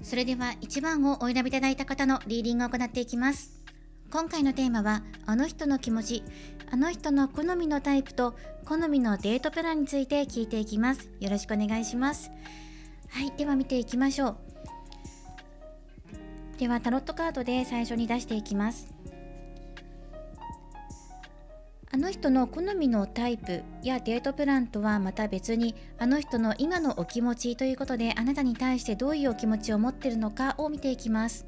それでは1番をお選びいただいた方のリーディングを行っていきます。今回のテーマは、あの人の気持ち、あの人の好みのタイプと好みのデートプランについて聞いていきます。よろしくお願いします。はい、では見ていきましょう。ではタロットカードで最初に出していきます。あの人の好みのタイプやデートプランとはまた別に、あの人の今のお気持ちということで、あなたに対してどういうお気持ちを持っているのかを見ていきます。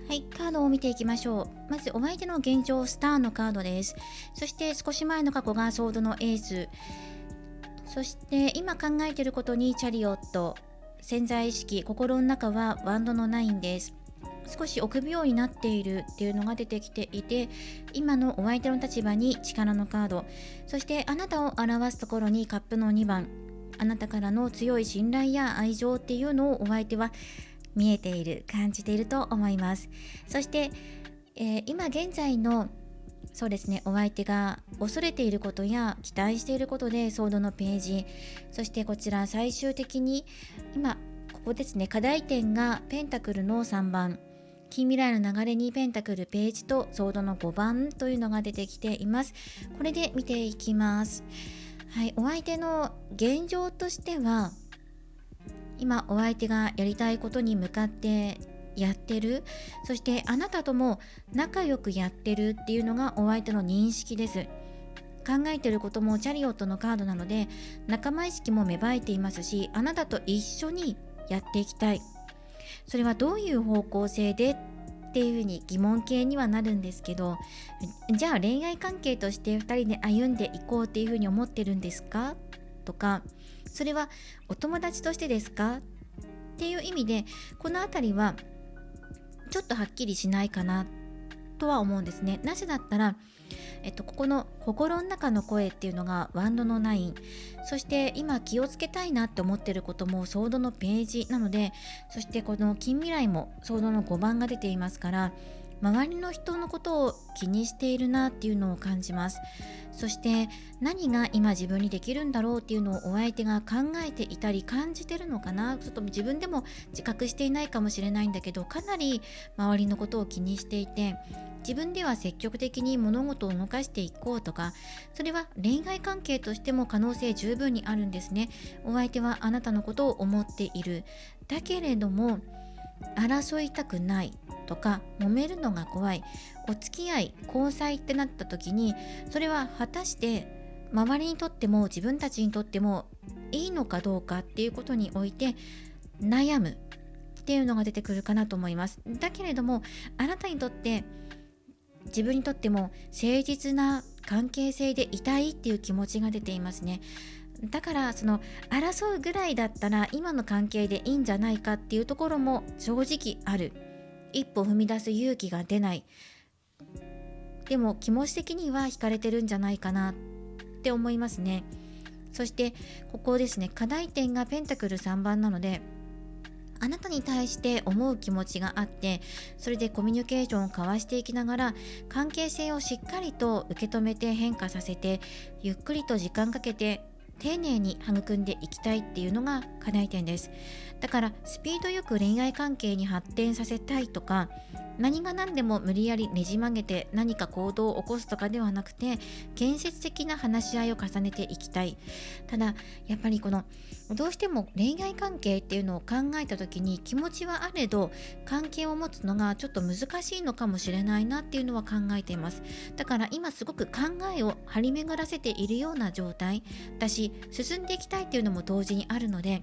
はい、カードを見ていきましょう。まずお相手の現状、スターのカードです。そして少し前の過去がソードのエース。そして今考えていることにチャリオット、潜在意識、心の中はワンドの9です。少し臆病になっているっていうのが出てきていて、今のお相手の立場に力のカード、そしてあなたを表すところにカップの2番、あなたからの強い信頼や愛情っていうのをお相手は見えている、感じていると思います。そして、今現在のそうですね、お相手が恐れていることや期待していることでソードのページ、そしてこちら最終的に今ここですね、課題点がペンタクルの3番、近未来の流れにペンタクルページとソードの5番というのが出てきています。これで見ていきます。はい、お相手の現状としては、今お相手がやりたいことに向かってやってる、そしてあなたとも仲良くやってるっていうのがお相手の認識です。考えてることもチャリオットのカードなので、仲間意識も芽生えていますし、あなたと一緒にやっていきたい。それはどういう方向性でっていうふうに疑問形にはなるんですけど、じゃあ恋愛関係として2人で歩んでいこうっていうふうに思ってるんですかとか、それはお友達としてですかっていう意味で、このあたりはちょっとはっきりしないかなとは思うんですね。なぜだったら、ここの心の中の声っていうのがワンドの9、そして今気をつけたいなって思ってることもソードのページなので、そしてこの近未来もソードの5番が出ていますから、周りの人のことを気にしているなっていうのを感じます。そして何が今自分にできるんだろうっていうのをお相手が考えていたり感じてるのかな、ちょっと自分でも自覚していないかもしれないんだけど、かなり周りのことを気にしていて、自分では積極的に物事を動かしていこうとか、それは恋愛関係としても可能性十分にあるんですね。お相手はあなたのことを思っている。だけれども争いたくないとか、揉めるのが怖い、お付き合い交際ってなった時に、それは果たして周りにとっても自分たちにとってもいいのかどうかっていうことにおいて悩むっていうのが出てくるかなと思います。だけれどもあなたにとって、自分にとっても誠実な関係性でいたいっていう気持ちが出ていますね。だからその争うぐらいだったら今の関係でいいんじゃないかっていうところも正直ある。一歩踏み出す勇気が出ない。でも気持ち的には惹かれてるんじゃないかなって思いますね。そしてここですね、課題点がペンタクル3番なので、あなたに対して思う気持ちがあって、それでコミュニケーションを交わしていきながら、関係性をしっかりと受け止めて変化させて、ゆっくりと時間かけて丁寧に育んでいきたいっていうのが課題点です。だからスピードよく恋愛関係に発展させたいとか、何が何でも無理やりねじ曲げて何か行動を起こすとかではなくて、建設的な話し合いを重ねていきたい。ただやっぱりこのどうしても恋愛関係っていうのを考えた時に、気持ちはあれど関係を持つのがちょっと難しいのかもしれないなっていうのは考えています。だから今すごく考えを張り巡らせているような状態だし、進んでいきたいっていうのも同時にあるので、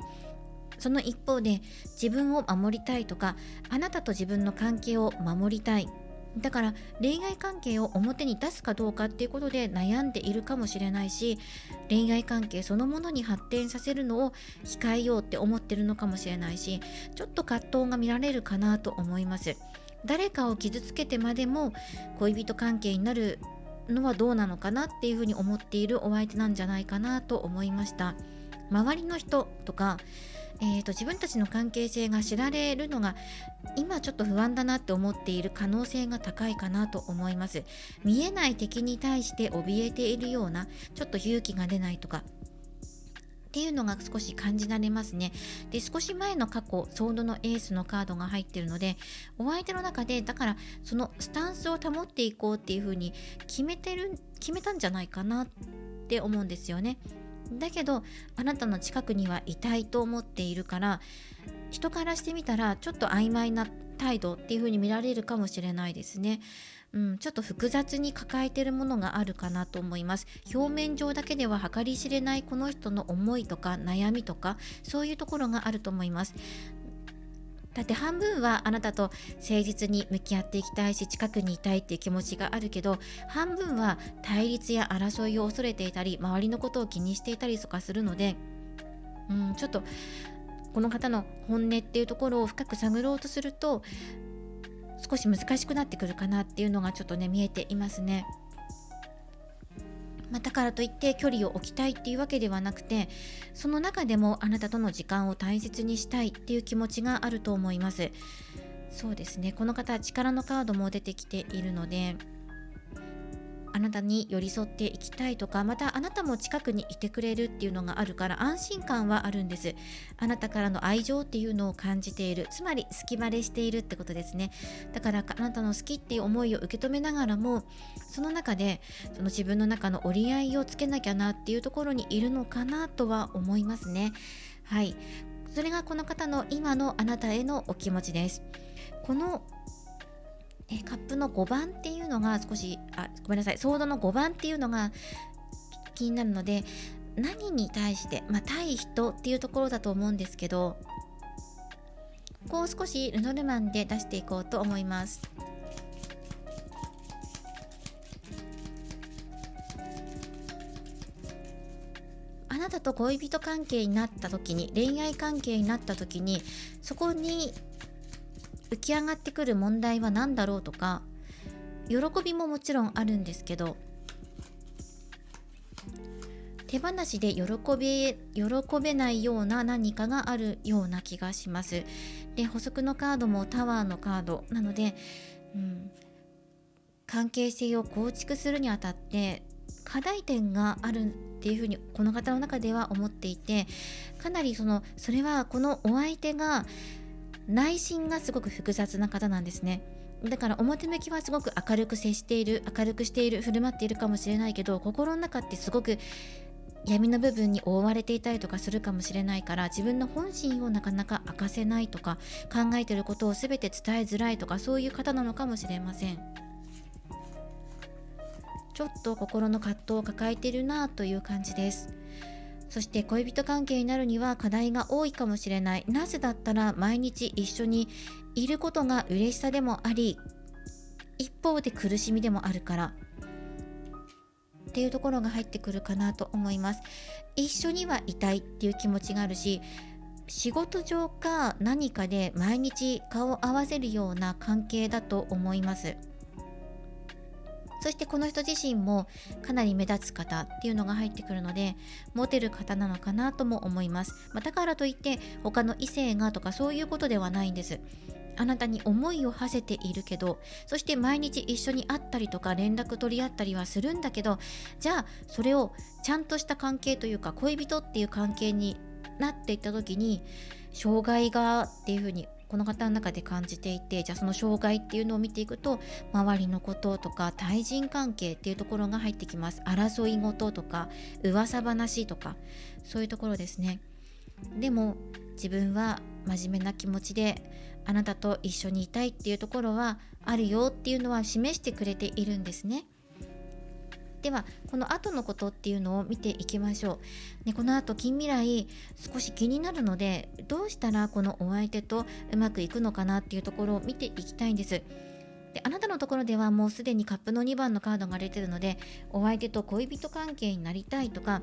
その一方で自分を守りたいとか、あなたと自分の関係を守りたい、だから恋愛関係を表に出すかどうかっていうことで悩んでいるかもしれないし、恋愛関係そのものに発展させるのを控えようって思ってるのかもしれないし、ちょっと葛藤が見られるかなと思います。誰かを傷つけてまでも恋人関係になるのはどうなのかなっていうふうに思っているお相手なんじゃないかなと思いました。周りの人とか、自分たちの関係性が知られるのが今ちょっと不安だなって思っている可能性が高いかなと思います。見えない敵に対して怯えているような、ちょっと勇気が出ないとかっていうのが少し感じられますね。で、少し前の過去、ソードのエースのカードが入っているので、お相手の中でだからそのスタンスを保っていこうっていう風に決めたんじゃないかなって思うんですよね。だけどあなたの近くにはいたいと思っているから、人からしてみたらちょっと曖昧な態度っていう風に見られるかもしれないですね。ちょっと複雑に抱えているものがあるかなと思います。表面上だけでは計り知れないこの人の思いとか悩みとか、そういうところがあると思います。だって半分はあなたと誠実に向き合っていきたいし、近くにいたいっていう気持ちがあるけど、半分は対立や争いを恐れていたり、周りのことを気にしていたりとかするので、ちょっとこの方の本音っていうところを深く探ろうとすると少し難しくなってくるかなっていうのがちょっとね、見えていますね。だからといって距離を置きたいっていうわけではなくて、その中でもあなたとの時間を大切にしたいっていう気持ちがあると思います。そうですね、この方力のカードも出てきているので、あなたに寄り添っていきたいとか、またあなたも近くにいてくれるっていうのがあるから安心感はあるんです。あなたからの愛情っていうのを感じている、つまり好きバレしているってことですね。だからあなたの好きっていう思いを受け止めながらも、その中でその自分の中の折り合いをつけなきゃなっていうところにいるのかなとは思いますね。はい、それがこの方の今のあなたへのお気持ちです。このカップの5番っていうのが少しごめんなさい、ソードの5番っていうのが気になるので、何に対して、対人っていうところだと思うんですけど、ここを少しルノルマンで出していこうと思います。あなたと恋人関係になった時に、恋愛関係になった時に、そこに浮き上がってくる問題は何だろうとか、喜びももちろんあるんですけど、手放しで喜べないような何かがあるような気がします。で、補足のカードもタワーのカードなので、関係性を構築するにあたって課題点があるっていうふうにこの方の中では思っていて、かなりそれはこのお相手が内心がすごく複雑な方なんですね。だから表向きはすごく明るくしている、振る舞っているかもしれないけど、心の中ってすごく闇の部分に覆われていたりとかするかもしれないから、自分の本心をなかなか明かせないとか、考えていることを全て伝えづらいとか、そういう方なのかもしれません。ちょっと心の葛藤を抱えているなという感じです。そして恋人関係になるには課題が多いかもしれない。なぜだったら毎日一緒にいることが嬉しさでもあり、一方で苦しみでもあるからっていうところが入ってくるかなと思います。一緒にはいたいっていう気持ちがあるし、仕事上か何かで毎日顔を合わせるような関係だと思います。そしてこの人自身もかなり目立つ方っていうのが入ってくるので、モテる方なのかなとも思います。だからといって他の異性がとかそういうことではないんです。あなたに思いを馳せているけど、そして毎日一緒に会ったりとか連絡取り合ったりはするんだけど、じゃあそれをちゃんとした関係というか恋人っていう関係になっていった時に、障害がっていうふうにこの方の中で感じていて、じゃあその障害っていうのを見ていくと、周りのこととか対人関係っていうところが入ってきます。争い事とか噂話とか、そういうところですね。でも自分は真面目な気持ちであなたと一緒にいたいっていうところはあるよっていうのは示してくれているんですね。ではこの後のことっていうのを見ていきましょう。この後近未来少し気になるので、どうしたらこのお相手とうまくいくのかなっていうところを見ていきたいんです。で、あなたのところではもうすでにカップの2番のカードが出てるので、お相手と恋人関係になりたいとか、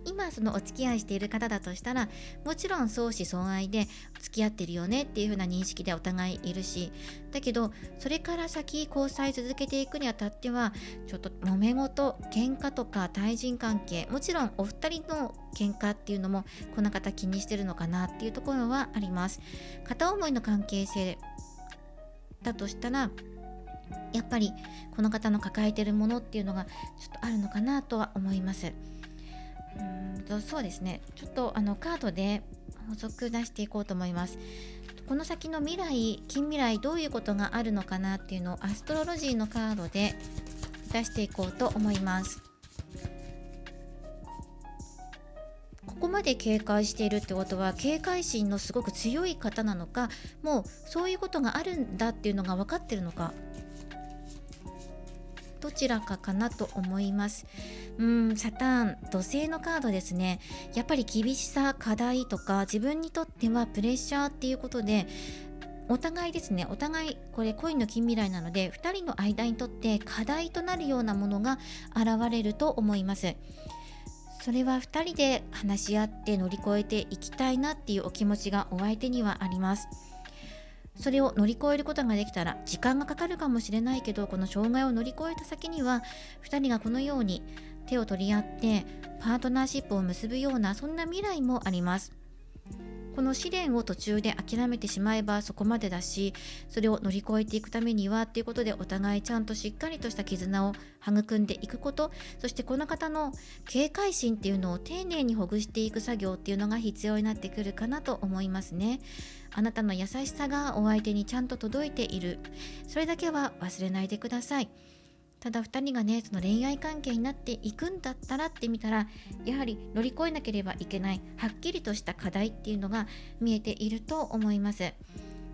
今そのお付き合いしている方だとしたら、もちろん相思相愛で付き合ってるよねっていう風な認識でお互いいるし、だけどそれから先交際続けていくにあたっては、ちょっと揉め事、喧嘩とか対人関係、もちろんお二人の喧嘩っていうのもこの方気にしてるのかなっていうところはあります。片思いの関係性だとしたら、やっぱりこの方の抱えているものっていうのがちょっとあるのかなとは思います。そうですね、ちょっとカードで補足出していこうと思います。この先の未来、近未来どういうことがあるのかなっていうのをアストロロジーのカードで出していこうと思います。ここまで警戒しているってことは、警戒心のすごく強い方なのか、もうそういうことがあるんだっていうのが分かってるのか、どちらかかなと思います。サターン、土星のカードですね。やっぱり厳しさ、課題とか自分にとってはプレッシャーっていうことで、お互いですね、お互いこれ恋の近未来なので、2人の間にとって課題となるようなものが現れると思います。それは2人で話し合って乗り越えていきたいなっていうお気持ちがお相手にはあります。それを乗り越えることができたら、時間がかかるかもしれないけど、この障害を乗り越えた先には2人がこのように手を取り合ってパートナーシップを結ぶような、そんな未来もあります。この試練を途中で諦めてしまえばそこまでだし、それを乗り越えていくためにはっていうことで、お互いちゃんとしっかりとした絆を育んでいくこと、そしてこの方の警戒心っていうのを丁寧にほぐしていく作業っていうのが必要になってくるかなと思いますね。あなたの優しさがお相手にちゃんと届いている、それだけは忘れないでください。ただ2人がね、その恋愛関係になっていくんだったらって見たら、やはり乗り越えなければいけないはっきりとした課題っていうのが見えていると思います。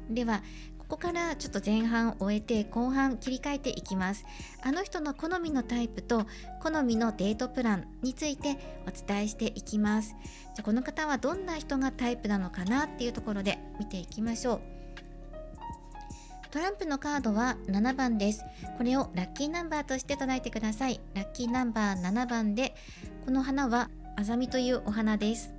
ではここからちょっと前半を終えて後半切り替えていきます。あの人の好みのタイプと好みのデートプランについてお伝えしていきます。じゃあこの方はどんな人がタイプなのかなっていうところで見ていきましょう。トランプのカードは7番です。これをラッキーナンバーとして捉えてください。ラッキーナンバー7番で、この花はアザミというお花です。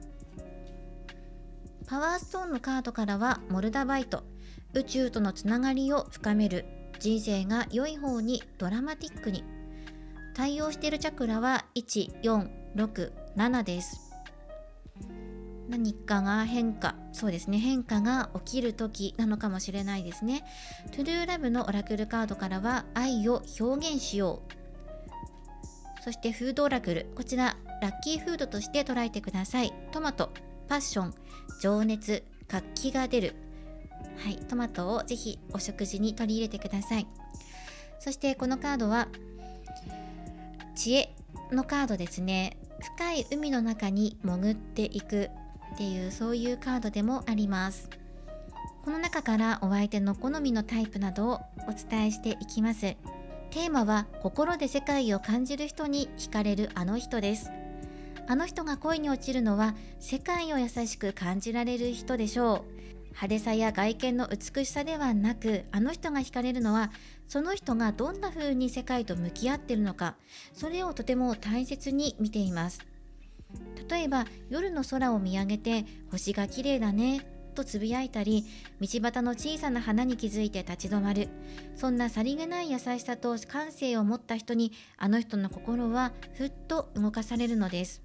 パワーストーンのカードからはモルダバイト、宇宙とのつながりを深める、人生が良い方にドラマティックに。対応しているチャクラは1、4、6、7です。何かが変化、そうですね、変化が起きる時なのかもしれないですね。トゥルーラブのオラクルカードからは愛を表現しよう。そしてフードオラクル、こちらラッキーフードとして捉えてください。トマト、パッション、情熱、活気が出る。はい、トマトをぜひお食事に取り入れてください。そしてこのカードは知恵のカードですね。深い海の中に潜っていくっていう、そういうカードでもあります。この中からお相手の好みのタイプなどをお伝えしていきます。テーマは心で世界を感じる人に惹かれるあの人です。あの人が恋に落ちるのは世界を優しく感じられる人でしょう。派手さや外見の美しさではなく、あの人が惹かれるのはその人がどんな風に世界と向き合っているのか、それをとても大切に見ています。例えば夜の空を見上げて星が綺麗だねとつぶやいたり、道端の小さな花に気づいて立ち止まる、そんなさりげない優しさと感性を持った人に、あの人の心はふっと動かされるのです。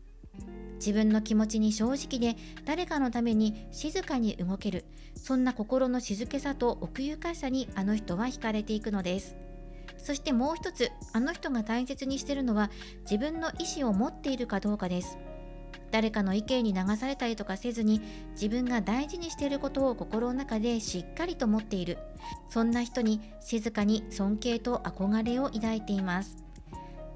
自分の気持ちに正直で誰かのために静かに動ける、そんな心の静けさと奥ゆかしさにあの人は惹かれていくのです。そしてもう一つ、あの人が大切にしているのは自分の意思を持っているかどうかです。誰かの意見に流されたりとかせずに、自分が大事にしていることを心の中でしっかりと持っている、そんな人に静かに尊敬と憧れを抱いています。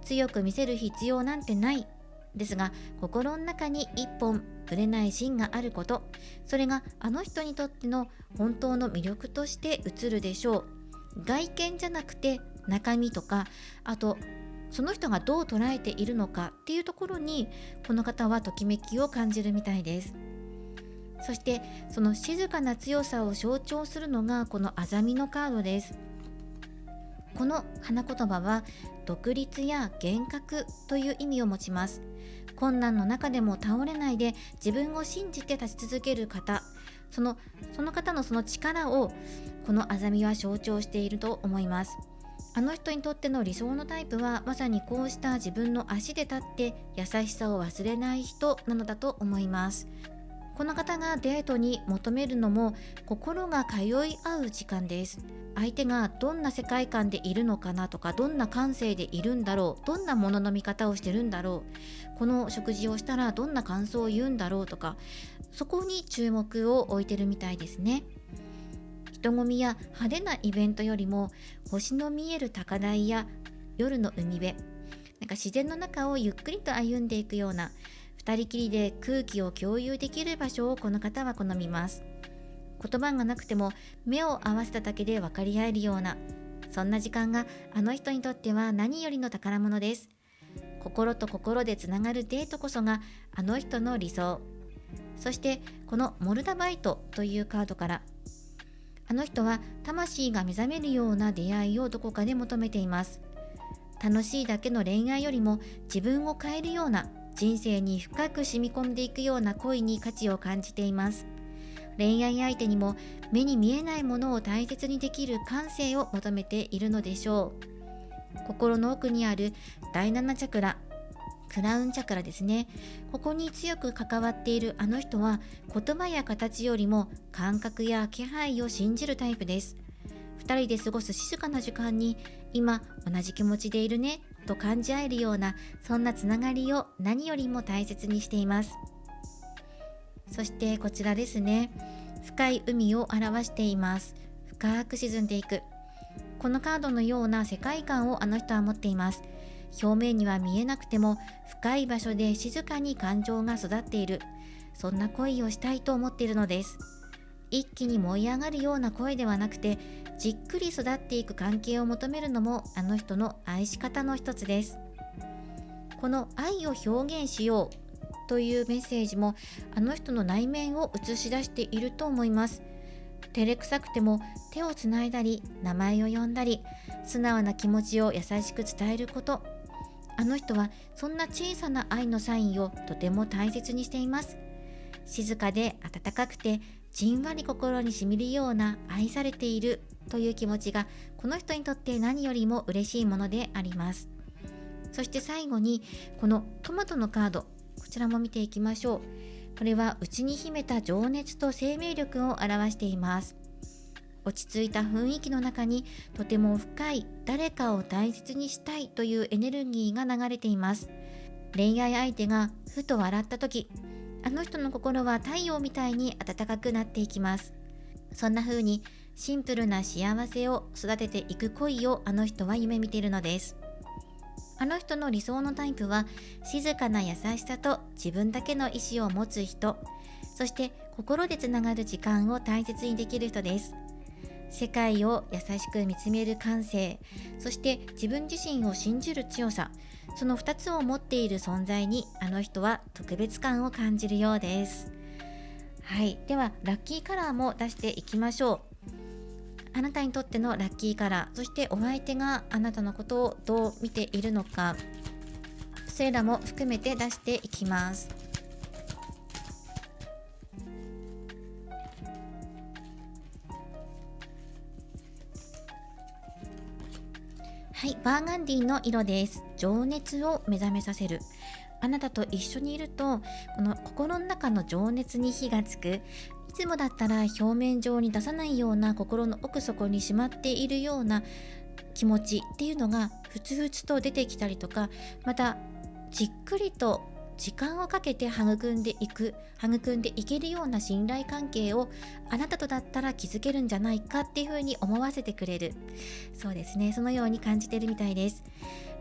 強く見せる必要なんてないですが、心の中に一本ぶれない芯があること、それがあの人にとっての本当の魅力として映るでしょう。外見じゃなくて中身とか、あとその人がどう捉えているのかっていうところに、この方はときめきを感じるみたいです。そしてその静かな強さを象徴するのがこのアザミのカードです。この花言葉は独立や幻覚という意味を持ちます。困難の中でも倒れないで自分を信じて立ち続ける方、その方のその力をこのアザミは象徴していると思います。あの人にとっての理想のタイプはまさにこうした自分の足で立って優しさを忘れない人なのだと思います。この方がデートに求めるのも心が通い合う時間です。相手がどんな世界観でいるのかなとか、どんな感性でいるんだろう、どんなものの見方をしてるんだろう、この食事をしたらどんな感想を言うんだろうとか、そこに注目を置いてるみたいですね。人混みや派手なイベントよりも星の見える高台や夜の海辺、自然の中をゆっくりと歩んでいくような、二人きりで空気を共有できる場所をこの方は好みます。言葉がなくても目を合わせただけで分かり合えるような、そんな時間があの人にとっては何よりの宝物です。心と心でつながるデートこそがあの人の理想。そしてこのモルダバイトというカードから、あの人は魂が目覚めるような出会いをどこかで求めています。楽しいだけの恋愛よりも自分を変えるような、人生に深く染み込んでいくような恋に価値を感じています。恋愛相手にも目に見えないものを大切にできる感性を求めているのでしょう。心の奥にある第7チャクラ、クラウンチャクラですね。ここに強く関わっているあの人は言葉や形よりも感覚や気配を信じるタイプです。二人で過ごす静かな時間に今同じ気持ちでいるねと感じ合えるような、そんなつながりを何よりも大切にしています。そしてこちらですね。深い海を表しています。深く沈んでいく。このカードのような世界観をあの人は持っています。表面には見えなくても深い場所で静かに感情が育っている。そんな恋をしたいと思っているのです。一気に燃え上がるような恋ではなくて、じっくり育っていく関係を求めるのもあの人の愛し方の一つです。この愛を表現しようというメッセージもあの人の内面を映し出していると思います。照れくさくても手をつないだり、名前を呼んだり、素直な気持ちを優しく伝えること、あの人はそんな小さな愛のサインをとても大切にしています。静かで温かくてじんわり心に染みるような愛されているという気持ちがこの人にとって何よりも嬉しいものであります。そして最後にこのトマトのカード、こちらも見ていきましょう。これは内に秘めた情熱と生命力を表しています。落ち着いた雰囲気の中にとても深い誰かを大切にしたいというエネルギーが流れています。恋愛相手がふと笑った時、あの人の心は太陽みたいに暖かくなっていきます。そんな風にシンプルな幸せを育てていく恋をあの人は夢見ているのです。あの人の理想のタイプは静かな優しさと自分だけの意志を持つ人、そして心でつながる時間を大切にできる人です。世界を優しく見つめる感性、そして自分自身を信じる強さ、その2つを持っている存在にあの人は特別感を感じるようです。はい、ではラッキーカラーも出していきましょう。あなたにとってのラッキーカラー、そしてお相手があなたのことをどう見ているのか、それらも含めて出していきます。はい、バーガンディの色です。情熱を目覚めさせる。あなたと一緒にいるとこの心の中の情熱に火がつく。いつもだったら表面上に出さないような心の奥底にしまっているような気持ちっていうのがふつふつと出てきたりとか、またじっくりと時間をかけて育んでいけるような信頼関係をあなたとだったら築けるんじゃないかっていうふうに思わせてくれる。そうですね、そのように感じているみたいです。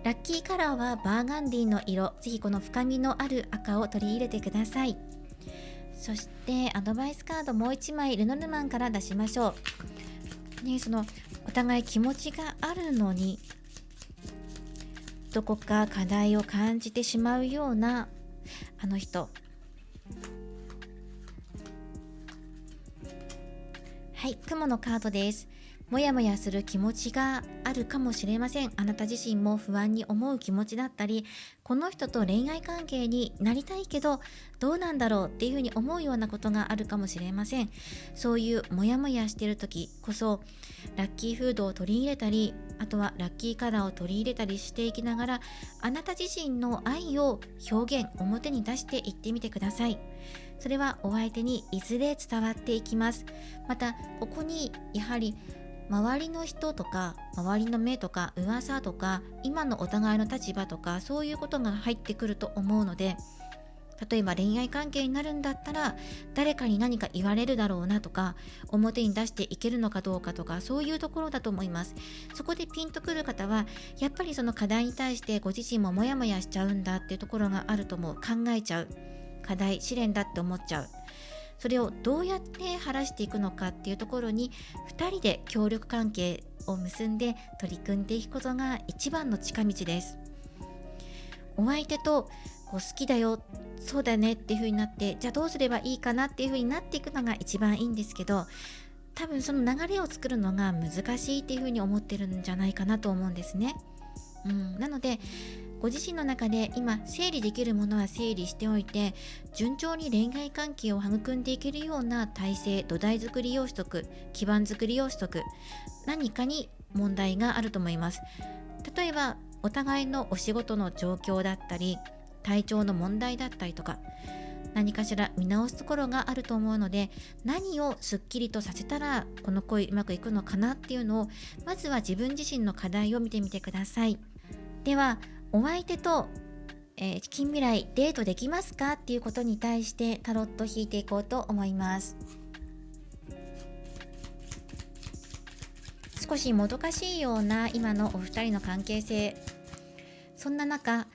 ラッキーカラーはバーガンディの色、ぜひこの深みのある赤を取り入れてください。そしてアドバイスカードもう1枚ルノルマンから出しましょう、ね、そのお互い気持ちがあるのにどこか課題を感じてしまうようなあの人。はい、雲のカードです。もやもやする気持ちがあるかもしれません。あなた自身も不安に思う気持ちだったり、この人と恋愛関係になりたいけどどうなんだろうっていうふうに思うようなことがあるかもしれません。そういうモヤモヤしている時こそラッキーフードを取り入れたり、あとはラッキーカラーを取り入れたりしていきながら、あなた自身の愛を表現表に出していってみてください。それはお相手にいずれ伝わっていきます。またここにやはり周りの人とか周りの目とか噂とか今のお互いの立場とかそういうことが入ってくると思うので、例えば恋愛関係になるんだったら誰かに何か言われるだろうなとか、表に出していけるのかどうかとか、そういうところだと思います。そこでピンとくる方はやっぱりその課題に対してご自身もモヤモヤしちゃうんだっていうところがあると思う。考えちゃう、課題試練だって思っちゃう。それをどうやって晴らしていくのかっていうところに2人で協力関係を結んで取り組んでいくことが一番の近道です。お相手と好きだよ、そうだねっていう風になって、じゃあどうすればいいかなっていう風になっていくのが一番いいんですけど、多分その流れを作るのが難しいっていう風に思ってるんじゃないかなと思うんですね。なのでご自身の中で今整理できるものは整理しておいて、順調に恋愛関係を育んでいけるような体制、土台作りをしとく、基盤作りをしとく。何かに問題があると思います。例えばお互いのお仕事の状況だったり、体調の問題だったりとか、何かしら見直すところがあると思うので、何をすっきりとさせたらこの恋うまくいくのかなっていうのを、まずは自分自身の課題を見てみてください。ではお相手と、近未来デートできますかっていうことに対してタロット引いていこうと思います。少しもどかしいような今のお二人の関係性、そんな中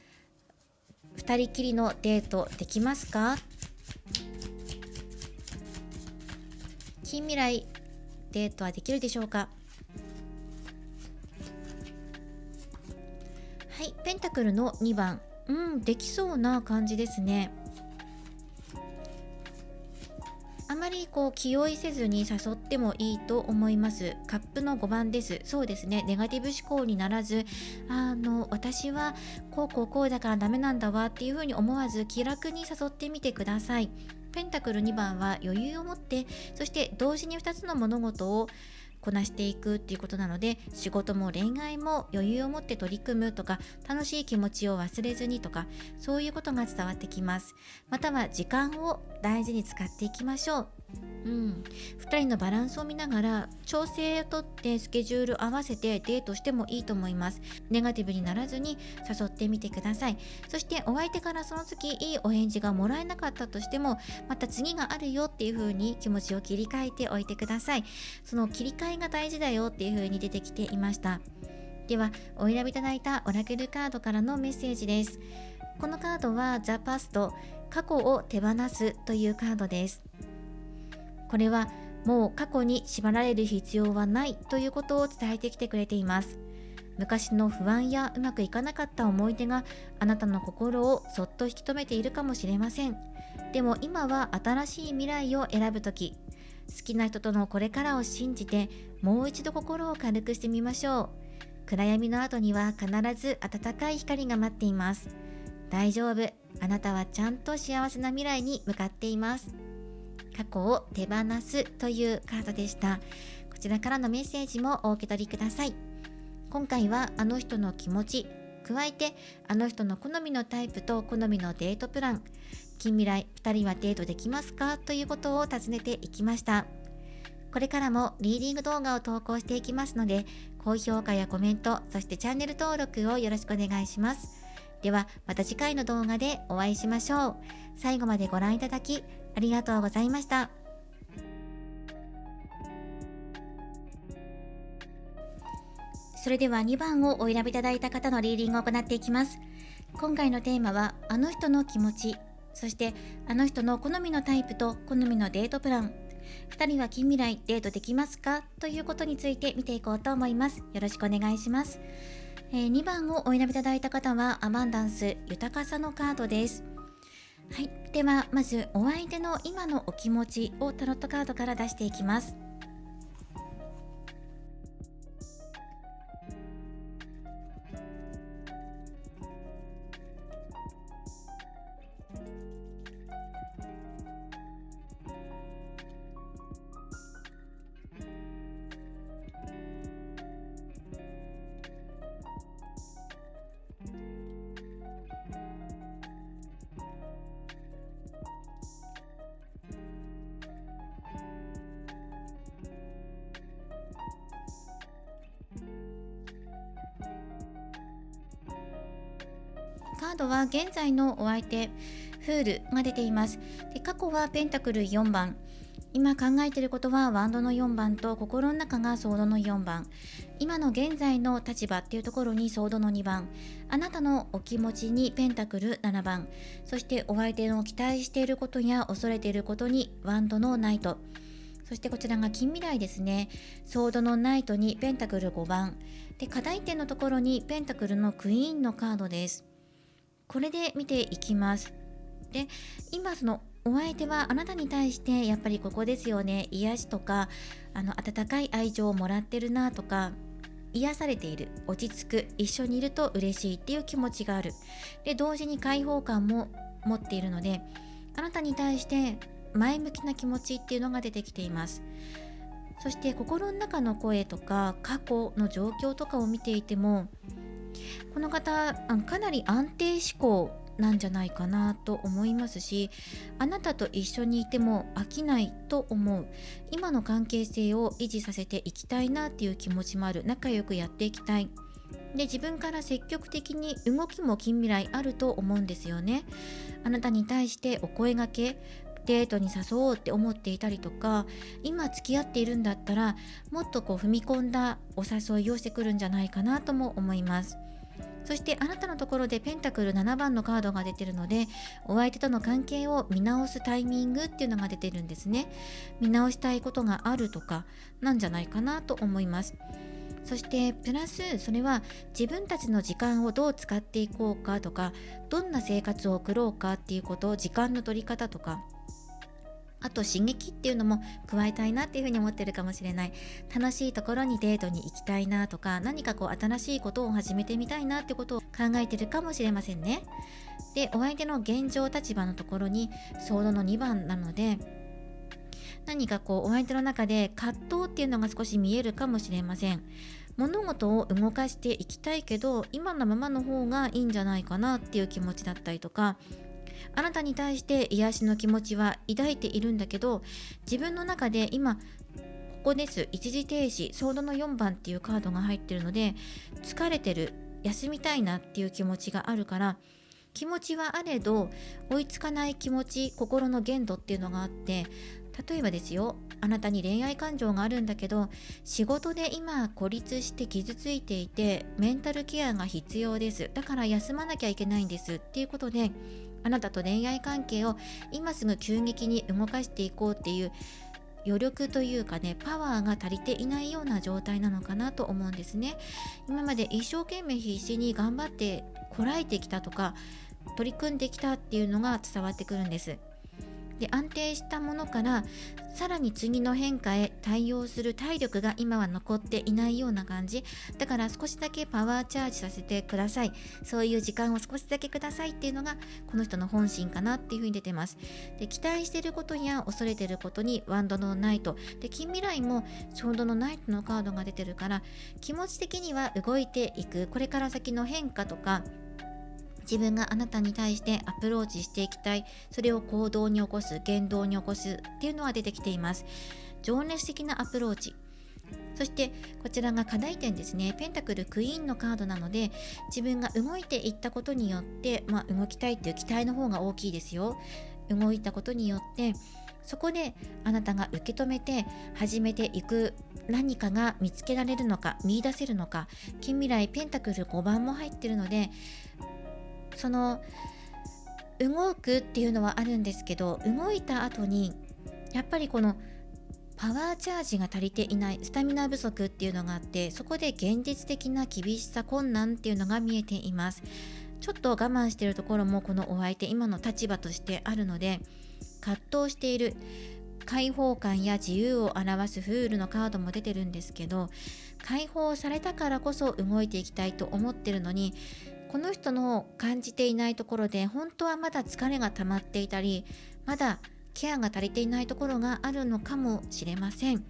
二人きりのデートできますか？近未来デートはできるでしょうか？はい、ペンタクルの2番、できそうな感じですね。あまり気負いせずに誘ってもいいと思います。カップの5番です。そうですね、ネガティブ思考にならず、私はこうだからダメなんだわっていうふうに思わず気楽に誘ってみてください。ペンタクル2番は余裕を持って、そして同時に2つの物事をこなしていくっていうことなので、仕事も恋愛も余裕を持って取り組むとか、楽しい気持ちを忘れずにとか、そういうことが伝わってきます。または時間を大事に使っていきましょう。2人のバランスを見ながら調整をとってスケジュール合わせてデートしてもいいと思います。ネガティブにならずに誘ってみてください。そしてお相手からその次いいお返事がもらえなかったとしても、また次があるよっていう風に気持ちを切り替えておいてください。その切り替えが大事だよっていう風に出てきていました。ではお選びいただいたオラクルカードからのメッセージです。このカードはザ・パスト、過去を手放すというカードです。これはもう過去に縛られる必要はないということを伝えてきてくれています。昔の不安やうまくいかなかった思い出があなたの心をそっと引き止めているかもしれません。でも今は新しい未来を選ぶとき、好きな人とのこれからを信じてもう一度心を軽くしてみましょう。暗闇の後には必ず暖かい光が待っています。大丈夫、あなたはちゃんと幸せな未来に向かっています。過去を手放すというカードでした。こちらからのメッセージもお受け取りください。今回はあの人の気持ち、加えてあの人の好みのタイプと好みのデートプラン、近未来2人はデートできますかということを尋ねていきました。これからもリーディング動画を投稿していきますので、高評価やコメント、そしてチャンネル登録をよろしくお願いします。ではまた次回の動画でお会いしましょう。最後までご覧いただきありがとうございました。それでは2番をお選びいただいた方のリーディングを行っていきます。今回のテーマはあの人の気持ち、そしてあの人の好みのタイプと好みのデートプラン、2人は近未来デートできますかということについて見ていこうと思います。よろしくお願いします。2番をお選びいただいた方はアバンダンス、豊かさのカードです。はい、ではまずお相手の今のお気持ちをタロットカードから出していきます。カードは現在のお相手フールが出ています。で過去はペンタクル4番、今考えていることはワンドの4番と心の中がソードの4番、今の現在の立場っていうところにソードの2番、あなたのお気持ちにペンタクル7番、そしてお相手の期待していることや恐れていることにワンドのナイト、そしてこちらが近未来ですね。ソードのナイトにペンタクル5番で、課題点のところにペンタクルのクイーンのカードです。これで見ていきます。で今そのお相手はあなたに対してやっぱりここですよね、癒しとか温かい愛情をもらってるなとか、癒されている、落ち着く、一緒にいると嬉しいっていう気持ちがある。で同時に開放感も持っているので、あなたに対して前向きな気持ちっていうのが出てきています。そして心の中の声とか過去の状況とかを見ていても、この方かなり安定志向なんじゃないかなと思いますし、あなたと一緒にいても飽きないと思う、今の関係性を維持させていきたいなっていう気持ちもある、仲良くやっていきたい。で自分から積極的に動きも近未来あると思うんですよね。あなたに対してお声掛け、デートに誘おうって思っていたりとか、今付き合っているんだったらもっと踏み込んだお誘いをしてくるんじゃないかなとも思います。そしてあなたのところでペンタクル7番のカードが出てるので、お相手との関係を見直すタイミングっていうのが出てるんですね。見直したいことがあるとかなんじゃないかなと思います。そしてプラスそれは自分たちの時間をどう使っていこうかとか、どんな生活を送ろうかっていうこと、時間の取り方とか、あと刺激っていうのも加えたいなっていうふうに思ってるかもしれない。楽しいところにデートに行きたいなとか、何か新しいことを始めてみたいなってことを考えてるかもしれませんね。でお相手の現状立場のところにソードの2番なので、何かお相手の中で葛藤っていうのが少し見えるかもしれません。物事を動かしていきたいけど今のままの方がいいんじゃないかなっていう気持ちだったりとか、あなたに対して癒しの気持ちは抱いているんだけど、自分の中で今ここです、一時停止、ソードの4番っていうカードが入ってるので、疲れてる、休みたいなっていう気持ちがあるから、気持ちはあれど追いつかない気持ち、心の限度っていうのがあって、例えばですよ、あなたに恋愛感情があるんだけど仕事で今孤立して傷ついていてメンタルケアが必要です、だから休まなきゃいけないんですっていうことで、あなたと恋愛関係を今すぐ急激に動かしていこうっていう余力というかね、パワーが足りていないような状態なのかなと思うんですね。今まで一生懸命必死に頑張ってこらえてきたとか取り組んできたっていうのが伝わってくるんです。で安定したものからさらに次の変化へ対応する体力が今は残っていないような感じだから、少しだけパワーチャージさせてください、そういう時間を少しだけくださいっていうのがこの人の本心かなっていう風に出てます。で期待していることや恐れていることにワンドのナイトで、近未来もソードのナイトのカードが出てるから、気持ち的には動いていく、これから先の変化とか自分があなたに対してアプローチしていきたい、それを行動に起こす、言動に起こすっていうのは出てきています。情熱的なアプローチ。そしてこちらが課題点ですね。ペンタクルクイーンのカードなので、自分が動いていったことによって、動きたいっていう期待の方が大きいですよ。動いたことによってそこであなたが受け止めて始めていく何かが見つけられるのか、見出せるのか。近未来ペンタクル5番も入ってるので、その動くっていうのはあるんですけど、動いた後にやっぱりこのパワーチャージが足りていない、スタミナ不足っていうのがあって、そこで現実的な厳しさ、困難っていうのが見えています。ちょっと我慢しているところもこのお相手今の立場としてあるので、葛藤している。解放感や自由を表すフールのカードも出てるんですけど、解放されたからこそ動いていきたいと思ってるのに、この人の感じていないところで本当はまだ疲れが溜まっていたり、まだケアが足りていないところがあるのかもしれません。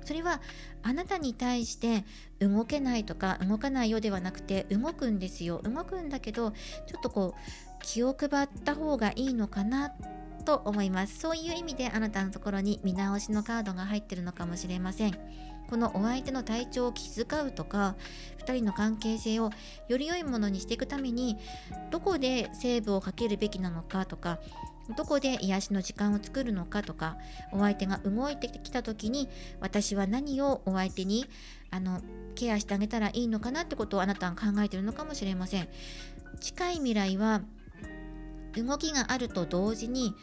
それはあなたに対して動けないとか動かないようではなくて、動くんですよ。動くんだけどちょっと気を配った方がいいのかなっと思います。そういう意味であなたのところに見直しのカードが入ってるのかもしれません。このお相手の体調を気遣うとか、2人の関係性をより良いものにしていくためにどこでセーブをかけるべきなのかとか、どこで癒しの時間を作るのかとか、お相手が動いてきた時に私は何をお相手にケアしてあげたらいいのかなってことをあなたは考えているのかもしれません。近い未来は動きがあると同時に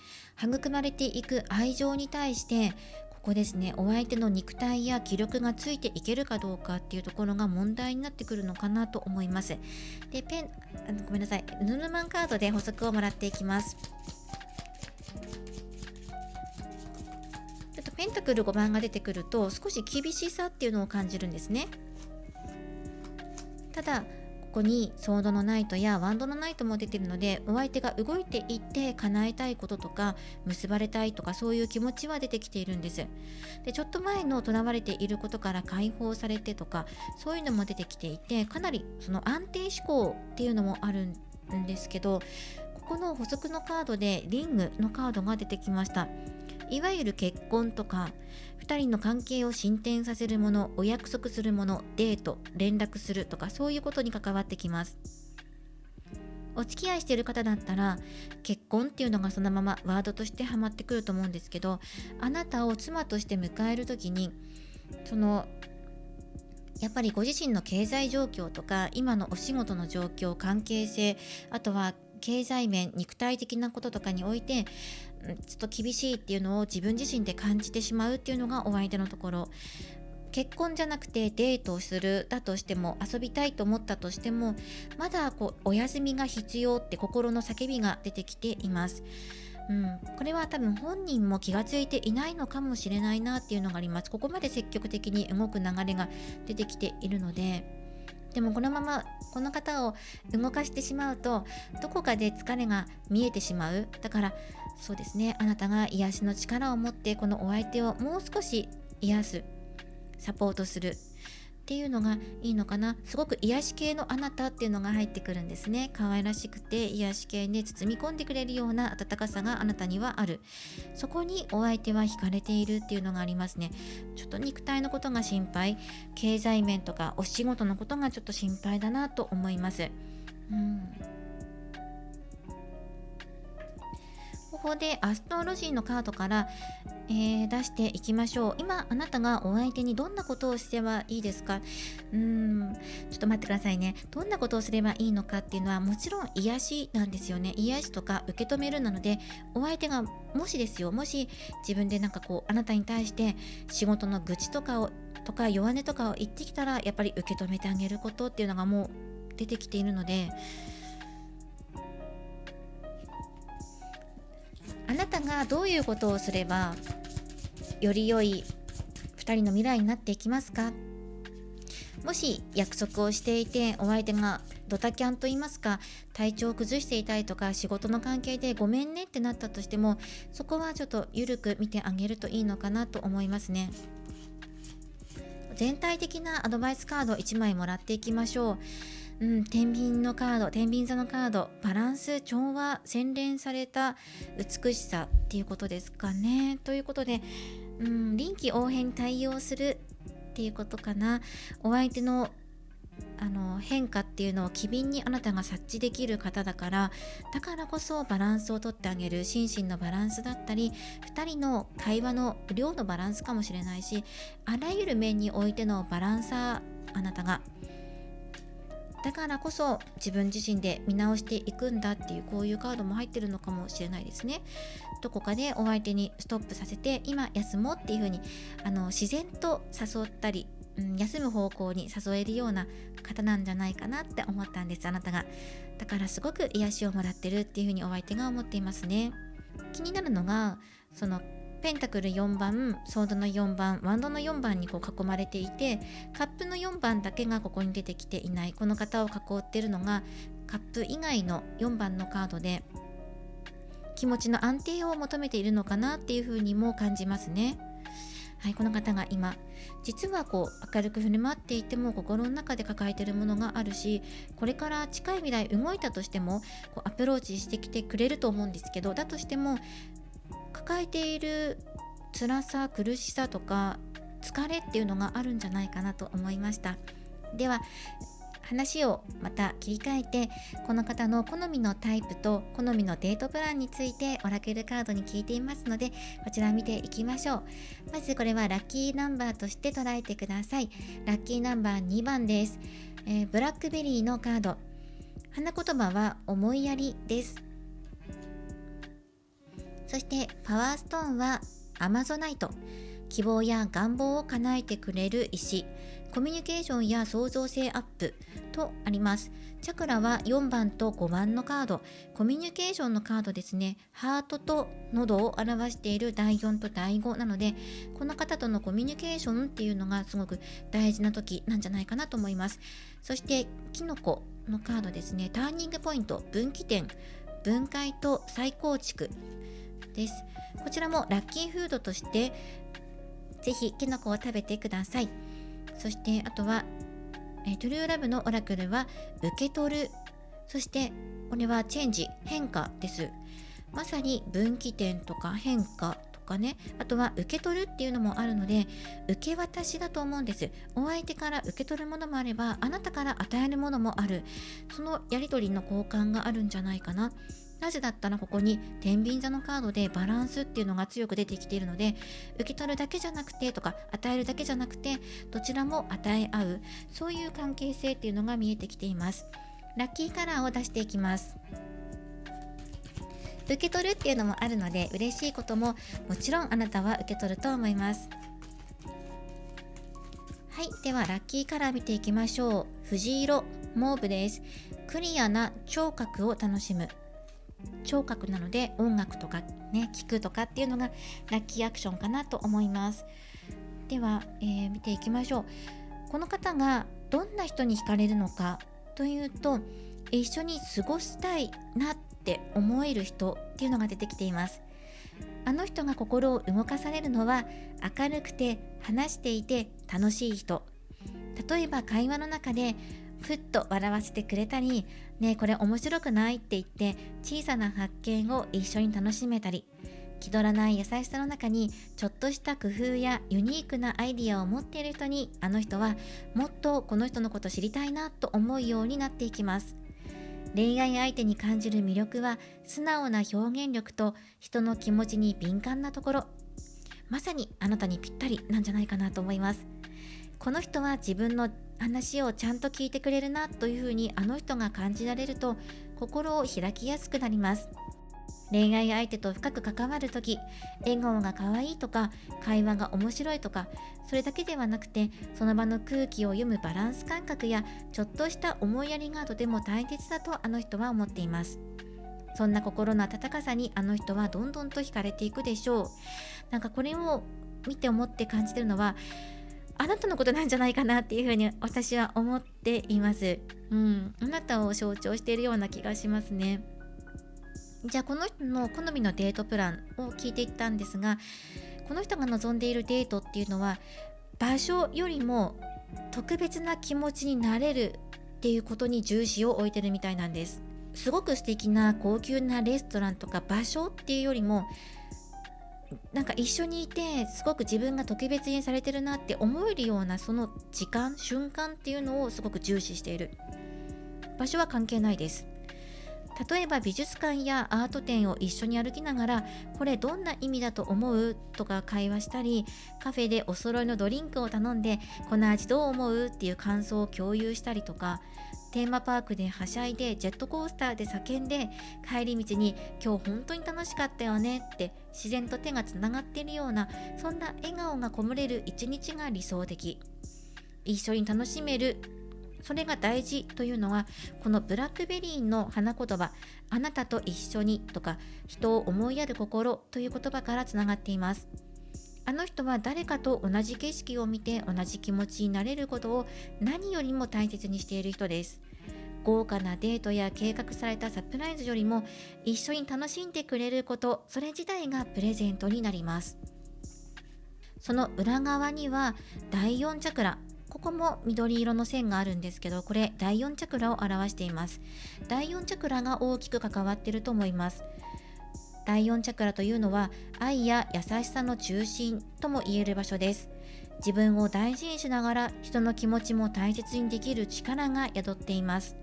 育まれていく愛情に対してここですね、お相手の肉体や気力がついていけるかどうかっていうところが問題になってくるのかなと思います。で、ごめんなさい、ヌルマンカードで補足をもらっていきます。ちょっとペンタクル5番が出てくると少し厳しさっていうのを感じるんですね。ただここにソードのナイトやワンドのナイトも出ているので、お相手が動いていって叶えたいこととか結ばれたいとか、そういう気持ちは出てきているんです。で、ちょっと前のとらわれていることから解放されてとか、そういうのも出てきていて、かなりその安定志向っていうのもあるんですけど、ここの補足のカードでリングのカードが出てきました。いわゆる結婚とか2人の関係を進展させるもの、お約束するもの、デート、連絡するとか、そういうことに関わってきます。お付き合いしている方だったら結婚っていうのがそのままワードとしてはまってくると思うんですけど、あなたを妻として迎える時にやっぱりご自身の経済状況とか今のお仕事の状況、関係性、あとは経済面、肉体的なこととかにおいてちょっと厳しいっていうのを自分自身で感じてしまうっていうのがお相手のところ。結婚じゃなくてデートをするだとしても、遊びたいと思ったとしても、まだお休みが必要って心の叫びが出てきています。これは多分本人も気がついていないのかもしれないなっていうのがあります。ここまで積極的に動く流れが出てきているので、でもこのままこの方を動かしてしまうとどこかで疲れが見えてしまう。だからそうですね、あなたが癒しの力を持ってこのお相手をもう少し癒す、サポートするっていうのがいいのかな。すごく癒し系のあなたっていうのが入ってくるんですね。可愛らしくて癒し系で包み込んでくれるような温かさがあなたにはある。そこにお相手は惹かれているっていうのがありますね。ちょっと肉体のことが心配、経済面とかお仕事のことがちょっと心配だなと思います。ここでアストロジーのカードから、出していきましょう。今あなたがお相手にどんなことをすればいいですか？ちょっと待ってくださいね。どんなことをすればいいのかっていうのはもちろん癒しなんですよね。癒しとか受け止めるなので、お相手がもし自分であなたに対して仕事の愚痴とか弱音とかを言ってきたら、やっぱり受け止めてあげることっていうのがもう出てきているので、あなたがどういうことをすればより良い2人の未来になっていきますか？もし約束をしていてお相手がドタキャンと言いますか、体調を崩していたりとか仕事の関係でごめんねってなったとしても、そこはちょっと緩く見てあげるといいのかなと思いますね。全体的なアドバイスカード1枚もらっていきましょう。天秤のカード、天秤座のカード、バランス、調和、洗練された美しさっていうことですかね。ということで、臨機応変に対応するっていうことかな。お相手の変化っていうのを機敏にあなたが察知できる方だから、だからこそバランスをとってあげる、心身のバランスだったり2人の会話の量のバランスかもしれないし、あらゆる面においてのバランサー、あなたがだからこそ自分自身で見直していくんだっていう、こういうカードも入ってるのかもしれないですね。どこかでお相手にストップさせて、今休もうっていう風に自然と誘ったり、休む方向に誘えるような方なんじゃないかなって思ったんです、あなたが。だからすごく癒しをもらってるっていう風にお相手が思っていますね。気になるのがそのペンタクル4番、ソードの4番、ワンドの4番に囲まれていて、カップの4番だけがここに出てきていない。この方を囲っているのがカップ以外の4番のカードで、気持ちの安定を求めているのかなっていう風にも感じますね。はい、この方が今実は明るく振る舞っていても心の中で抱えているものがあるし、これから近い未来動いたとしてもアプローチしてきてくれると思うんですけど、だとしても抱えている辛さ、苦しさとか疲れっていうのがあるんじゃないかなと思いました。では話をまた切り替えて、この方の好みのタイプと好みのデートプランについてオラクルカードに聞いていますので、こちら見ていきましょう。まずこれはラッキーナンバーとして捉えてください。ラッキーナンバー2番です。ブラックベリーのカード、花言葉は思いやりです。そしてパワーストーンはアマゾナイト、希望や願望を叶えてくれる石、コミュニケーションや創造性アップとあります。チャクラは4番と5番のカード、コミュニケーションのカードですね。ハートと喉を表している第4と第5なので、この方とのコミュニケーションっていうのがすごく大事な時なんじゃないかなと思います。そしてキノコのカードですね。ターニングポイント、分岐点、分解と再構築です。こちらもラッキーフードとしてぜひキノコを食べてください。そしてあとはトゥルーラブのオラクルは受け取る、そしてこれはチェンジ、変化です。まさに分岐点とか変化とかね、あとは受け取るっていうのもあるので、受け渡しだと思うんです。お相手から受け取るものもあれば、あなたから与えるものもある、そのやり取りの交換があるんじゃないかな。なぜだったらここに天秤座のカードでバランスっていうのが強く出てきているので、受け取るだけじゃなくてとか与えるだけじゃなくて、どちらも与え合う、そういう関係性っていうのが見えてきています。ラッキーカラーを出していきます。受け取るっていうのもあるので、嬉しいことももちろんあなたは受け取ると思います。はい、ではラッキーカラー見ていきましょう。藤色、モーブです。クリアな聴覚を楽しむ。聴覚なので音楽とかね、聞くとかっていうのがラッキーアクションかなと思います。では、見ていきましょう。この方がどんな人に惹かれるのかというと、一緒に過ごしたいなって思える人っていうのが出てきています。あの人が心を動かされるのは、明るくて話していて楽しい人。例えば会話の中でふっと笑わせてくれたり、ねえこれ面白くないって言って小さな発見を一緒に楽しめたり、気取らない優しさの中にちょっとした工夫やユニークなアイディアを持っている人に、あの人はもっとこの人のこと知りたいなと思うようになっていきます。恋愛相手に感じる魅力は素直な表現力と人の気持ちに敏感なところ、まさにあなたにぴったりなんじゃないかなと思います。この人は自分の話をちゃんと聞いてくれるなというふうにあの人が感じられると、心を開きやすくなります。恋愛相手と深く関わるとき、笑顔が可愛いとか会話が面白いとか、それだけではなくて、その場の空気を読むバランス感覚やちょっとした思いやりがとても大切だとあの人は思っています。そんな心の温かさにあの人はどんどんと惹かれていくでしょう。なんかこれを見て思って感じてるのは、あなたのことなんじゃないかなっていうふうに私は思っています。あなたを象徴しているような気がしますね。じゃあこの人の好みのデートプランを聞いていったんですが、この人が望んでいるデートっていうのは、場所よりも特別な気持ちになれるっていうことに重視を置いてるみたいなんです。すごく素敵な高級なレストランとか場所っていうよりも、なんか一緒にいてすごく自分が特別にされてるなって思えるような、その時間瞬間っていうのをすごく重視している。場所は関係ないです。例えば美術館やアート展を一緒に歩きながら、これどんな意味だと思うとか会話したり、カフェでお揃いのドリンクを頼んでこの味どう思うっていう感想を共有したりとか、テーマパークではしゃいでジェットコースターで叫んで、帰り道に今日本当に楽しかったよねって自然と手がつながっているような、そんな笑顔がこぼれる一日が理想的。一緒に楽しめる、それが大事というのは、このブラックベリーの花言葉、あなたと一緒にとか人を思いやる心という言葉からつながっています。あの人は誰かと同じ景色を見て同じ気持ちになれることを何よりも大切にしている人です。豪華なデートや計画されたサプライズよりも、一緒に楽しんでくれること、それ自体がプレゼントになります。その裏側には第4チャクラ、ここも緑色の線があるんですけど、これ第4チャクラを表しています。第4チャクラが大きく関わっていると思います。第4チャクラというのは愛や優しさの中心とも言える場所です。自分を大事にしながら人の気持ちも大切にできる力が宿っています。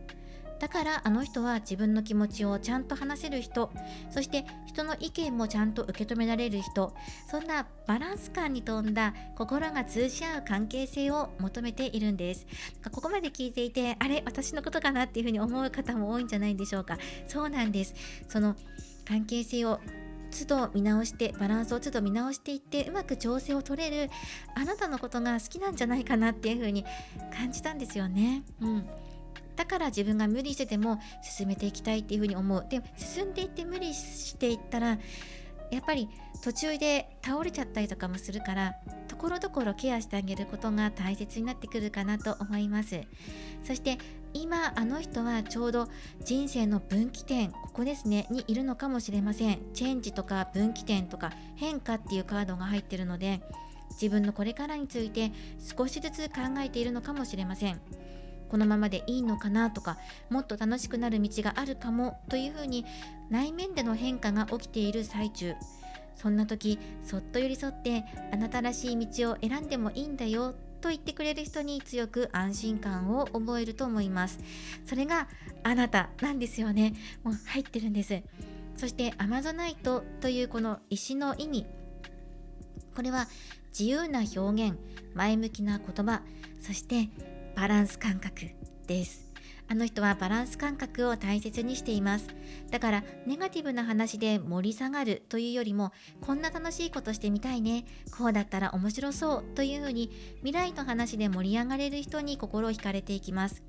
だからあの人は自分の気持ちをちゃんと話せる人、そして人の意見もちゃんと受け止められる人、そんなバランス感に富んだ心が通じ合う関係性を求めているんです。ここまで聞いていて、あれ私のことかなっていうふうに思う方も多いんじゃないでしょうか。そうなんです。その関係性を都度見直して、バランスを都度見直していって、うまく調整を取れるあなたのことが好きなんじゃないかなっていうふうに感じたんですよね。だから自分が無理してでも進めていきたいっていうふうに思う。で、進んでいって無理していったらやっぱり途中で倒れちゃったりとかもするから、ところどころケアしてあげることが大切になってくるかなと思います。そして今あの人はちょうど人生の分岐点、ここですねにいるのかもしれません。チェンジとか分岐点とか変化っていうカードが入っているので、自分のこれからについて少しずつ考えているのかもしれません。このままでいいのかなとか、もっと楽しくなる道があるかもというふうに内面での変化が起きている最中、そんな時そっと寄り添って、あなたらしい道を選んでもいいんだよと言ってくれる人に強く安心感を覚えると思います。それがあなたなんですよね。もう入ってるんです。そしてアマゾナイトというこの石の意味、これは自由な表現、前向きな言葉、そしてバランス感覚です。あの人はバランス感覚を大切にしています。だからネガティブな話で盛り下がるというよりも、こんな楽しいことしてみたいね、こうだったら面白そうというふうに未来の話で盛り上がれる人に心を惹かれていきます。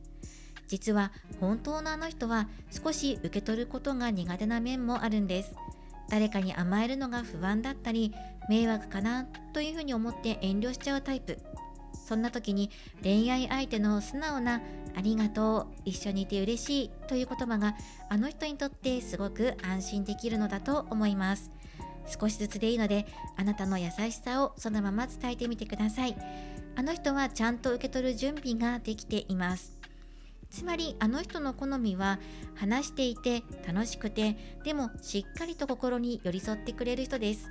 実は本当のあの人は少し受け取ることが苦手な面もあるんです。誰かに甘えるのが不安だったり、迷惑かなというふうに思って遠慮しちゃうタイプ。そんな時に恋愛相手の素直なありがとう、一緒にいて嬉しいという言葉があの人にとってすごく安心できるのだと思います。少しずつでいいので、あなたの優しさをそのまま伝えてみてください。あの人はちゃんと受け取る準備ができています。つまりあの人の好みは、話していて楽しくて、でもしっかりと心に寄り添ってくれる人です。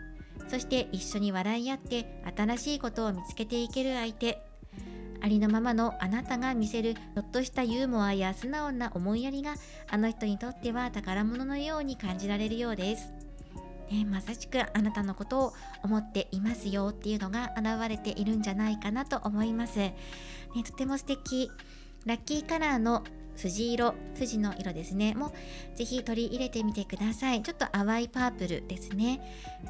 そして一緒に笑い合って新しいことを見つけていける相手。ありのままのあなたが見せるちょっとしたユーモアや素直な思いやりが、あの人にとっては宝物のように感じられるようです。まさしくあなたのことを思っていますよっていうのが現れているんじゃないかなと思います。とても素敵。ラッキーカラーの筋の色ですね、もぜひ取り入れてみてください。ちょっと淡いパープルですね。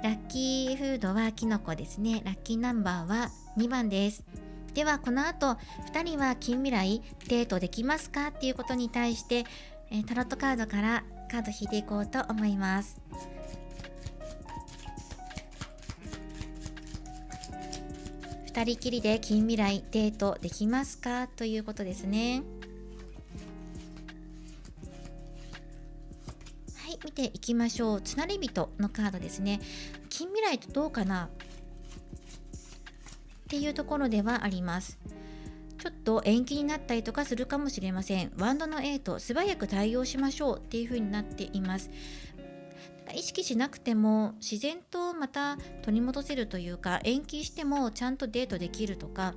ラッキーフードはキノコですね。ラッキーナンバーは2番です。ではこの後2人は近未来デートできますかっていうことに対して、タロットカードからカード引いていこうと思います。2人きりで近未来デートできますかということですね。はい、見ていきましょう。つなり人のカードですね。近未来とどうかなっていうところではあります。ちょっと延期になったりとかするかもしれません。ワンドの8、素早く対応しましょうっていう風になっています。意識しなくても自然とまた取り戻せるというか、延期してもちゃんとデートできるとか、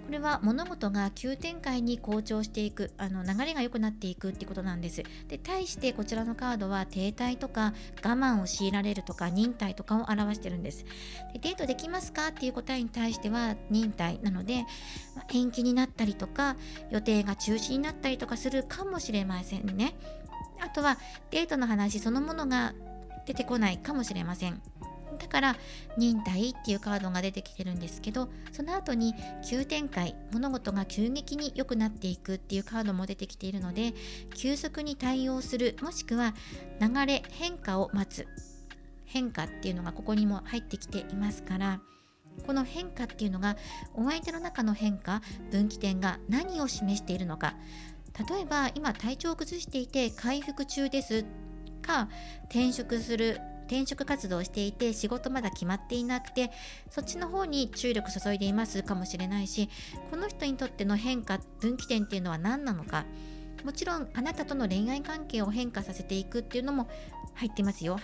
これは物事が急展開に好調していく、流れが良くなっていくっていうことなんです。で、対してこちらのカードは停滞とか我慢を強いられるとか忍耐とかを表してるんです。で、デートできますかっていう答えに対しては忍耐なので、延期になったりとか予定が中止になったりとかするかもしれませんね。あとはデートの話そのものが出てこないかもしれません。だから忍耐っていうカードが出てきてるんですけど、その後に急展開、物事が急激に良くなっていくっていうカードも出てきているので、急速に対応する、もしくは流れ変化を待つ、変化っていうのがここにも入ってきていますから、この変化っていうのがお相手の中の変化、分岐点が何を示しているのか。例えば今体調を崩していて回復中ですか、転職活動をしていて仕事まだ決まっていなくてそっちの方に注力注いでいますかもしれないし、この人にとっての変化、分岐点っていうのは何なのか、もちろんあなたとの恋愛関係を変化させていくっていうのも入っ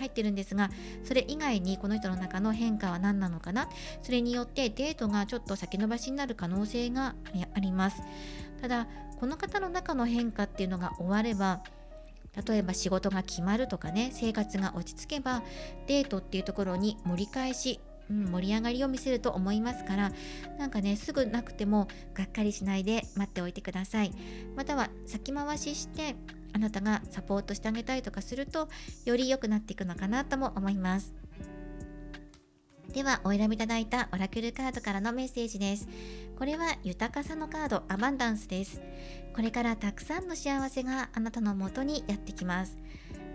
てるんですが、それ以外にこの人の中の変化は何なのかな、それによってデートがちょっと先延ばしになる可能性があります。ただこの方の中の変化っていうのが終われば、例えば仕事が決まるとかね、生活が落ち着けばデートっていうところに盛り返し、盛り上がりを見せると思いますから、なんかねすぐなくてもがっかりしないで待っておいてください。または先回ししてあなたがサポートしてあげたりとかすると、より良くなっていくのかなとも思います。ではお選びいただいたオラクルカードからのメッセージです。これは豊かさのカード、アバンダンスです。これからたくさんの幸せがあなたの元にやってきます。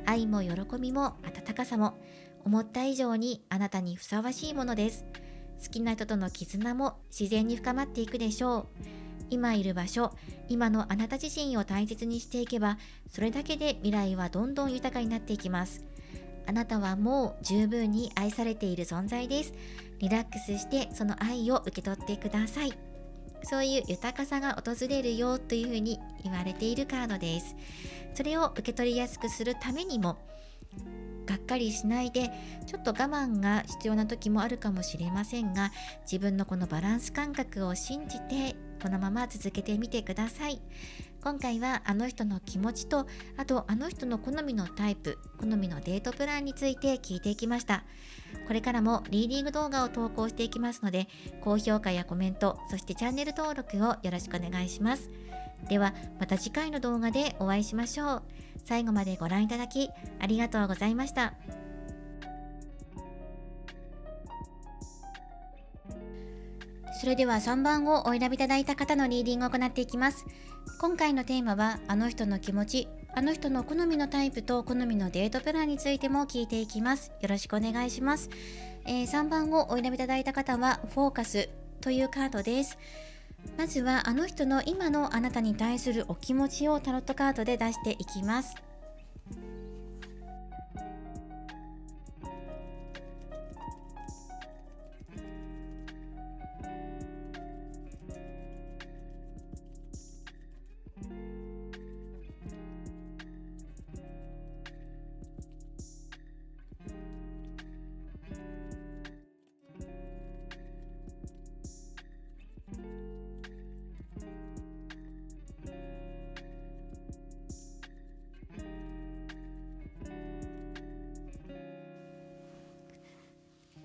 愛も喜びも温かさも思った以上にあなたにふさわしいものです。好きな人との絆も自然に深まっていくでしょう。今いる場所、今のあなた自身を大切にしていけば、それだけで未来はどんどん豊かになっていきます。あなたはもう十分に愛されている存在です。リラックスしてその愛を受け取ってください。そういう豊かさが訪れるよというふうに言われているカードです。それを受け取りやすくするためにも、がっかりしないで、ちょっと我慢が必要な時もあるかもしれませんが、自分のこのバランス感覚を信じてこのまま続けてみてください。今回はあの人の気持ちと、あとあの人の好みのタイプ、好みのデートプランについて聞いていきました。これからもリーディング動画を投稿していきますので、高評価やコメント、そしてチャンネル登録をよろしくお願いします。ではまた次回の動画でお会いしましょう。最後までご覧いただきありがとうございました。それでは3番をお選びいただいた方のリーディングを行っていきます。今回のテーマはあの人の気持ち、あの人の好みのタイプと好みのデートプランについても聞いていきます。よろしくお願いします。3番をお選びいただいた方はフォーカスというカードです。まずはあの人の今のあなたに対するお気持ちをタロットカードで出していきます。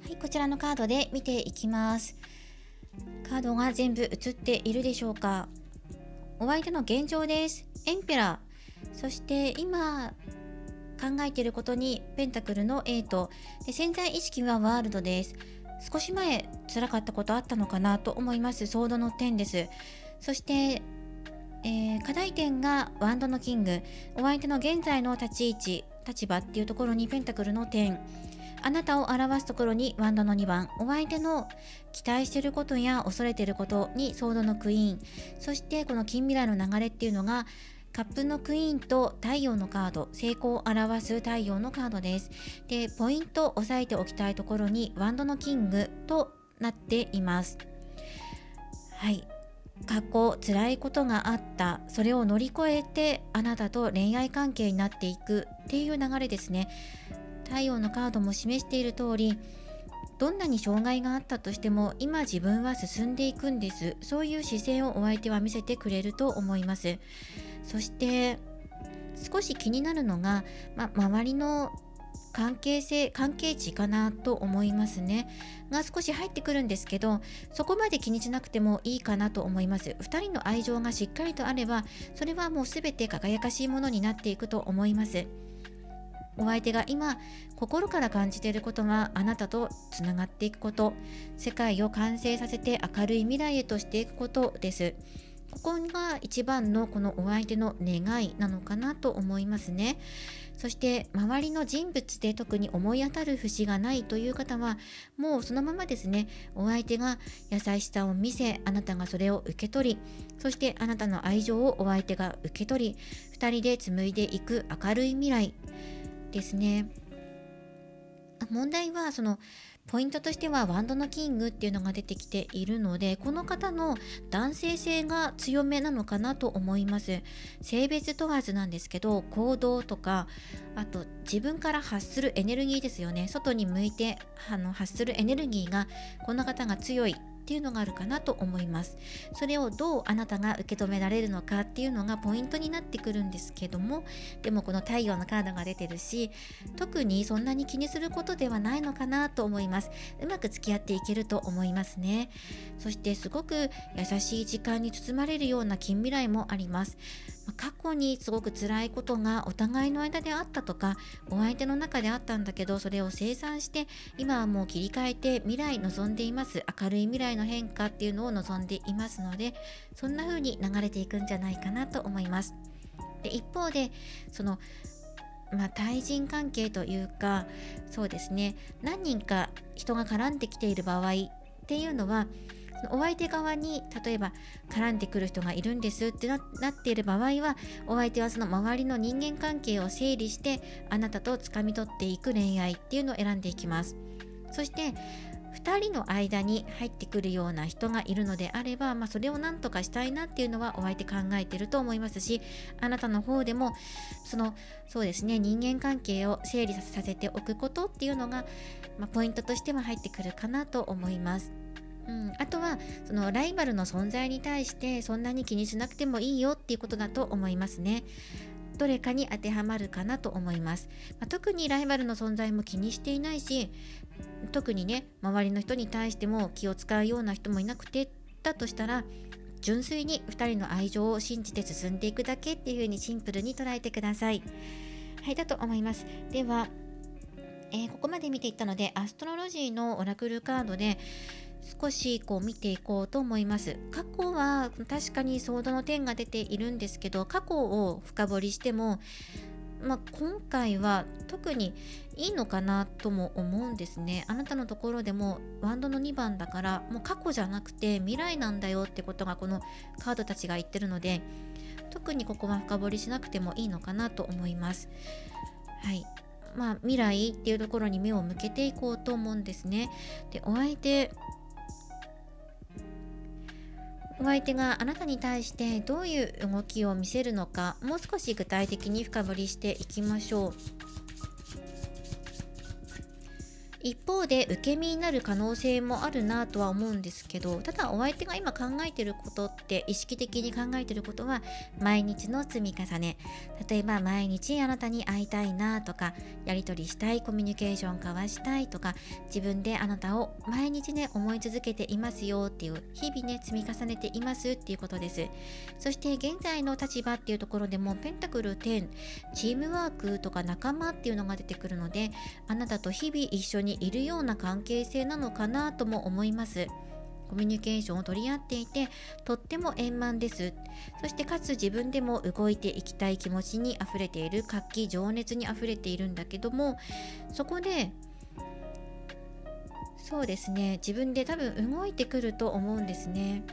はい、こちらのカードで見ていきます。カードが全部映っているでしょうか。お相手の現状です。エンペラー、そして今考えていることにペンタクルの8で、潜在意識はワールドです。少し前辛かったことあったのかなと思います。ソードの10です。そして、課題点がワンドのキング、お相手の現在の立ち位置、立場っていうところにペンタクルの10、あなたを表すところにワンドの2番、お相手の期待していることや恐れていることにソードのクイーン、そしてこの近未来の流れっていうのがカップのクイーンと太陽のカード、成功を表す太陽のカードです。で、ポイントを押さえておきたいところにワンドのキングとなっています。はい、過去辛いことがあった、それを乗り越えてあなたと恋愛関係になっていくっていう流れですね。太陽のカードも示している通り、どんなに障害があったとしても今自分は進んでいくんです。そういう姿勢をお相手は見せてくれると思います。そして少し気になるのが、周りの関係値かなと思いますねが少し入ってくるんですけど、そこまで気にしなくてもいいかなと思います。2人の愛情がしっかりとあれば、それはもう全て輝かしいものになっていくと思います。お相手が今心から感じていることはあなたとつながっていくこと、世界を完成させて明るい未来へとしていくことです。ここが一番のこのお相手の願いなのかなと思いますね。そして周りの人物で特に思い当たる節がないという方は、もうそのままですね、お相手が優しさを見せ、あなたがそれを受け取り、そしてあなたの愛情をお相手が受け取り、2人で紡いでいく明るい未来ですね。問題はそのポイントとしてはワンドのキングっていうのが出てきているので、この方の男性性が強めなのかなと思います。性別問わずなんですけど、行動とか、あと自分から発するエネルギーですよね。外に向いて発するエネルギーがこの方が強いっていうのがあるかなと思います。それをどうあなたが受け止められるのかっていうのがポイントになってくるんですけども、でもこの太陽のカードが出てるし、特にそんなに気にすることではないのかなと思います。うまく付き合っていけると思いますね。そしてすごく優しい時間に包まれるような近未来もあります。過去にすごく辛いことがお互いの間であったとか、お相手の中であったんだけど、それを清算して今はもう切り替えて未来望んでいます。明るい未来の変化っていうのを望んでいますので、そんな風に流れていくんじゃないかなと思います。で、一方でその対人関係というか、そうですね、何人か人が絡んできている場合っていうのは、お相手側に例えば絡んでくる人がいるんですってなっている場合は、お相手はその周りの人間関係を整理してあなたと掴み取っていく恋愛っていうのを選んでいきます。そして2人の間に入ってくるような人がいるのであれば、それを何とかしたいなっていうのはお相手考えてると思いますし、あなたの方でもそうですね、人間関係を整理させておくことっていうのが、ポイントとしては入ってくるかなと思います。あとはそのライバルの存在に対してそんなに気にしなくてもいいよっていうことだと思いますね。どれかに当てはまるかなと思います。特にライバルの存在も気にしていないし、特にね、周りの人に対しても気を使うような人もいなくてだとしたら、純粋に2人の愛情を信じて進んでいくだけっていう風にシンプルに捉えてください。はい、だと思います。では、ここまで見ていったので、アストロロジーのオラクルカードで少し見ていこうと思います。過去は確かにソードの点が出ているんですけど、過去を深掘りしても、今回は特にいいのかなとも思うんですね。あなたのところでもワンドの2番だから、もう過去じゃなくて未来なんだよってことがこのカードたちが言ってるので、特にここは深掘りしなくてもいいのかなと思います。はい、未来っていうところに目を向けていこうと思うんですね。で、お相手があなたに対してどういう動きを見せるのか、もう少し具体的に深掘りしていきましょう。一方で受け身になる可能性もあるなとは思うんですけど、ただお相手が今考えていることって、意識的に考えていることは毎日の積み重ね。例えば毎日あなたに会いたいなとか、やり取りしたい、コミュニケーション交わしたいとか、自分であなたを毎日ね思い続けていますよっていう、日々ね積み重ねていますっていうことです。そして現在の立場っていうところでもペンタクル10、チームワークとか仲間っていうのが出てくるので、あなたと日々一緒にいるような関係性なのかなとも思います。コミュニケーションを取り合っていて、とっても円満です。そしてかつ自分でも動いていきたい気持ちにあふれている、活気情熱にあふれているんだけども、そこでそうですね、自分で多分動いてくると思うんですね。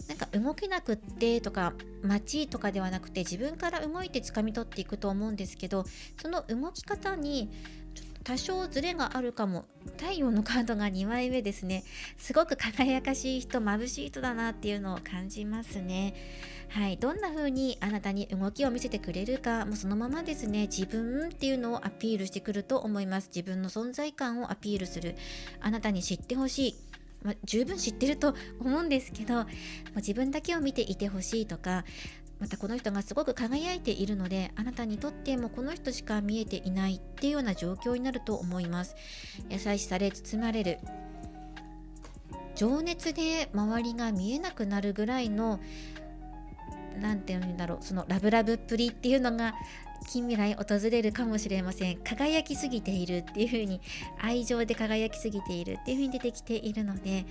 なんか動けなくってとか待ちとかではなくて、自分から動いて掴み取っていくと思うんですけど、その動き方にちょっと多少ズレがあるかも。太陽のカードが2枚目ですね。すごく輝かしい人、眩しい人だなっていうのを感じますね。はい、どんな風にあなたに動きを見せてくれるか、もうそのままですね、自分っていうのをアピールしてくると思います。自分の存在感をアピールする。あなたに知ってほしい。十分知ってると思うんですけど、自分だけを見ていてほしいとか、またこの人がすごく輝いているので、あなたにとってもこの人しか見えていないっていうような状況になると思います。優しさで包まれる、情熱で周りが見えなくなるぐらいの、なんていうんだろう、そのラブラブっぷりっていうのが近未来訪れるかもしれません。輝きすぎているっていう風に、愛情で輝きすぎているっていう風に出てきているので、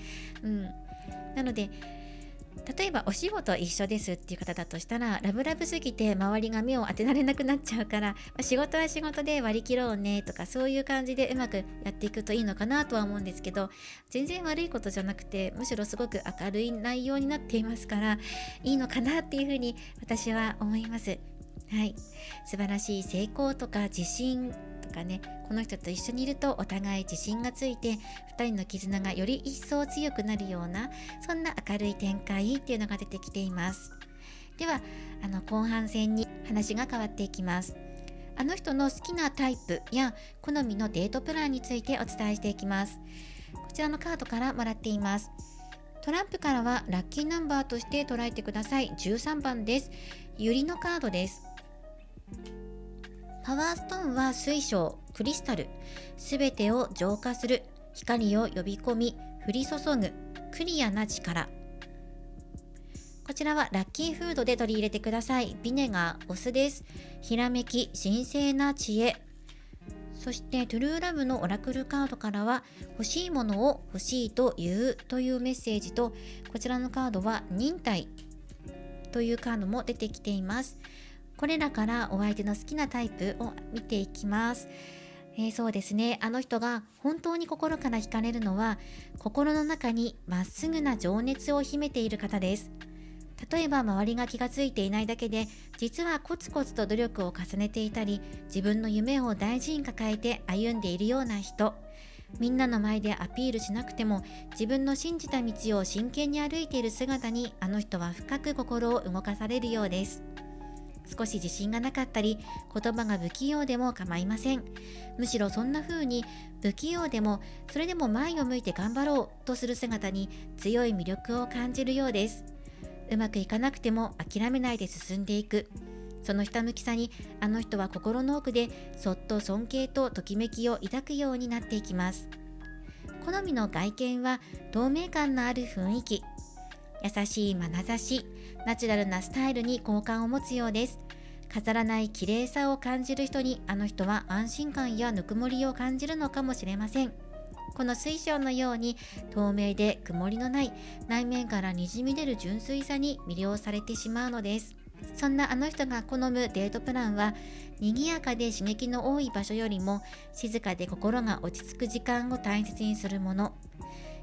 なので例えばお仕事一緒ですっていう方だとしたら、ラブラブすぎて周りが目を当てられなくなっちゃうから、仕事は仕事で割り切ろうねとか、そういう感じでうまくやっていくといいのかなとは思うんですけど、全然悪いことじゃなくて、むしろすごく明るい内容になっていますから、いいのかなっていうふうに私は思います。はい、素晴らしい成功とか自信とかね。この人と一緒にいるとお互い自信がついて、2人の絆がより一層強くなるような、そんな明るい展開っていうのが出てきています。では後半戦に話が変わっていきます。あの人の好きなタイプや好みのデートプランについてお伝えしていきます。こちらのカードからもらっています。トランプからはラッキーナンバーとして捉えてください。13番です。ユリのカードです。パワーストーンは水晶、クリスタル。すべてを浄化する、光を呼び込み、降り注ぐ、クリアな力。こちらはラッキーフードで取り入れてください。ビネガー、お酢です。ひらめき、神聖な知恵。そしてトゥルーラブのオラクルカードからは、欲しいものを欲しいと言うというメッセージと、こちらのカードは忍耐というカードも出てきています。これらからお相手の好きなタイプを見ていきます。そうですね、あの人が本当に心から惹かれるのは、心の中にまっすぐな情熱を秘めている方です。例えば周りが気がついていないだけで、実はコツコツと努力を重ねていたり、自分の夢を大事に抱えて歩んでいるような人。みんなの前でアピールしなくても、自分の信じた道を真剣に歩いている姿に、あの人は深く心を動かされるようです。少し自信がなかったり、言葉が不器用でも構いません。むしろそんな風に不器用でも、それでも前を向いて頑張ろうとする姿に強い魅力を感じるようです。うまくいかなくても諦めないで進んでいく。そのひたむきさに、あの人は心の奥でそっと尊敬とときめきを抱くようになっていきます。好みの外見は透明感のある雰囲気。優しい眼差し、ナチュラルなスタイルに好感を持つようです。飾らない綺麗さを感じる人に、あの人は安心感やぬくもりを感じるのかもしれません。この水晶のように透明で曇りのない、内面からにじみ出る純粋さに魅了されてしまうのです。そんなあの人が好むデートプランは、賑やかで刺激の多い場所よりも静かで心が落ち着く時間を大切にするもの。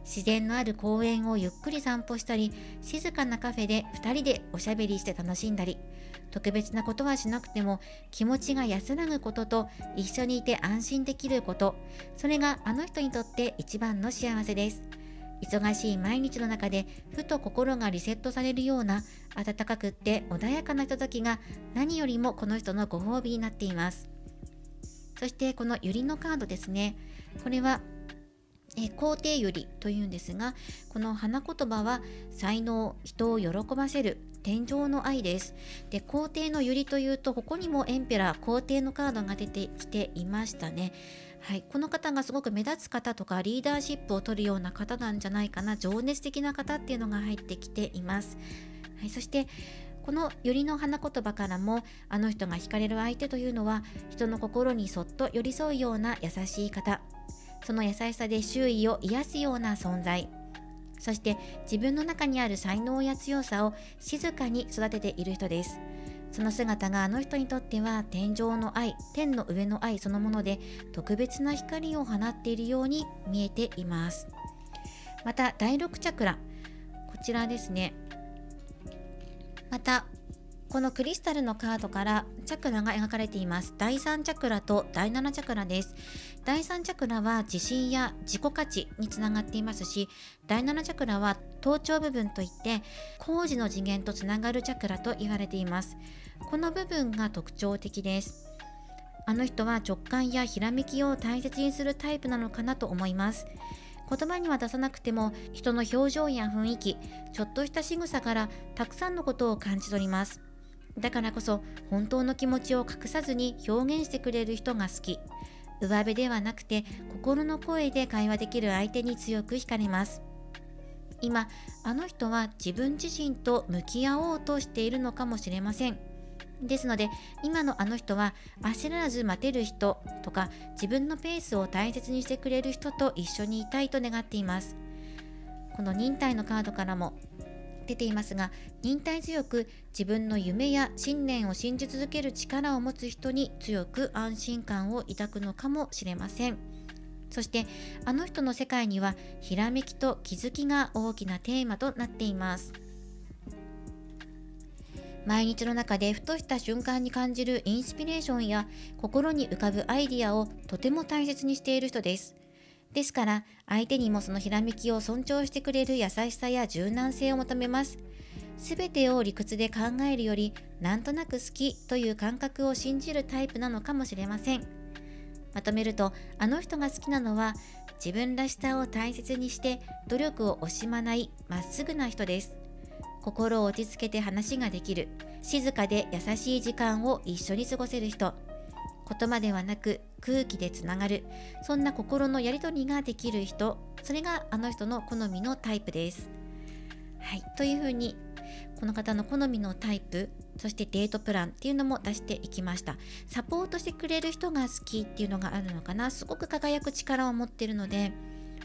自然のある公園をゆっくり散歩したり、静かなカフェで2人でおしゃべりして楽しんだり、特別なことはしなくても気持ちが安らぐことと、一緒にいて安心できること、それがあの人にとって一番の幸せです。忙しい毎日の中でふと心がリセットされるような温かくって穏やかなひとときが、何よりもこの人のご褒美になっています。そしてこのユリのカードですね。これは肯定ユリというんですが、この花言葉は才能、人を喜ばせる、天上の愛です。で、皇帝のユリというと、ここにもエンペラー、皇帝のカードが出てきていましたね。はい、この方がすごく目立つ方とかリーダーシップを取るような方なんじゃないかな、情熱的な方っていうのが入ってきています。はい、そしてこのユリの花言葉からも、あの人が惹かれる相手というのは、人の心にそっと寄り添うような優しい方、その優しさで周囲を癒すような存在、そして自分の中にある才能や強さを静かに育てている人です。その姿があの人にとっては天上の愛、天の上の愛そのもので、特別な光を放っているように見えています。また第6チャクラ、こちらですね。またこのクリスタルのカードからチャクラが描かれています。第3チャクラと第7チャクラです。第3チャクラは自信や自己価値につながっていますし、第7チャクラは頭頂部分といって工事の次元とつながるチャクラと言われています。この部分が特徴的です。あの人は直感やひらめきを大切にするタイプなのかなと思います。言葉には出さなくても、人の表情や雰囲気、ちょっとした仕草からたくさんのことを感じ取ります。だからこそ本当の気持ちを隠さずに表現してくれる人が好き。上辺ではなくて心の声で会話できる相手に強く惹かれます。今あの人は自分自身と向き合おうとしているのかもしれません。ですので今のあの人は焦らず待てる人とか、自分のペースを大切にしてくれる人と一緒にいたいと願っています。この忍耐のカードからも出ていますが、忍耐強く自分の夢や信念を信じ続ける力を持つ人に強く安心感を抱くのかもしれません。そしてあの人の世界にはひらめきと気づきが大きなテーマとなっています。毎日の中でふとした瞬間に感じるインスピレーションや心に浮かぶアイディアをとても大切にしている人です。ですから相手にもそのひらめきを尊重してくれる優しさや柔軟性を求めます。すべてを理屈で考えるよりなんとなく好きという感覚を信じるタイプなのかもしれません。まとめると、あの人が好きなのは自分らしさを大切にして努力を惜しまないまっすぐな人です。心を落ち着けて話ができる、静かで優しい時間を一緒に過ごせる人、言葉ではなく空気でつながる、そんな心のやり取りができる人、それがあの人の好みのタイプです。はい、というふうにこの方の好みのタイプ、そしてデートプランっていうのも出していきました。サポートしてくれる人が好きっていうのがあるのかな。すごく輝く力を持っているので、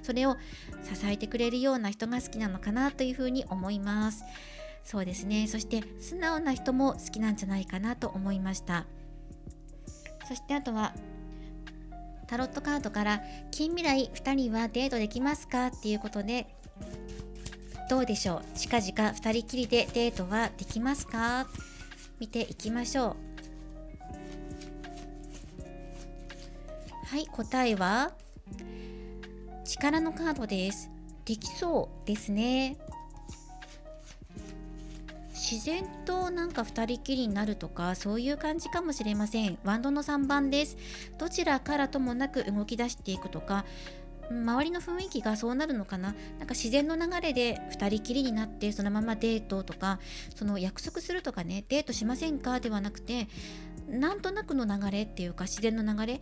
それを支えてくれるような人が好きなのかなというふうに思います。そうですね。そして素直な人も好きなんじゃないかなと思いました。そしてあとはタロットカードから近未来2人はデートできますかっていうことで、どうでしょう。近々2人きりでデートはできますか。見ていきましょう。はい、答えは力のカードです。できそうですね。自然となんか2人きりになるとか、そういう感じかもしれません。ワンドの3番です。どちらからともなく動き出していくとか、周りの雰囲気がそうなるのかな。なんか自然の流れで2人きりになってそのままデートとか、その約束するとかね、デートしませんかではなくて、なんとなくの流れっていうか、自然の流れ。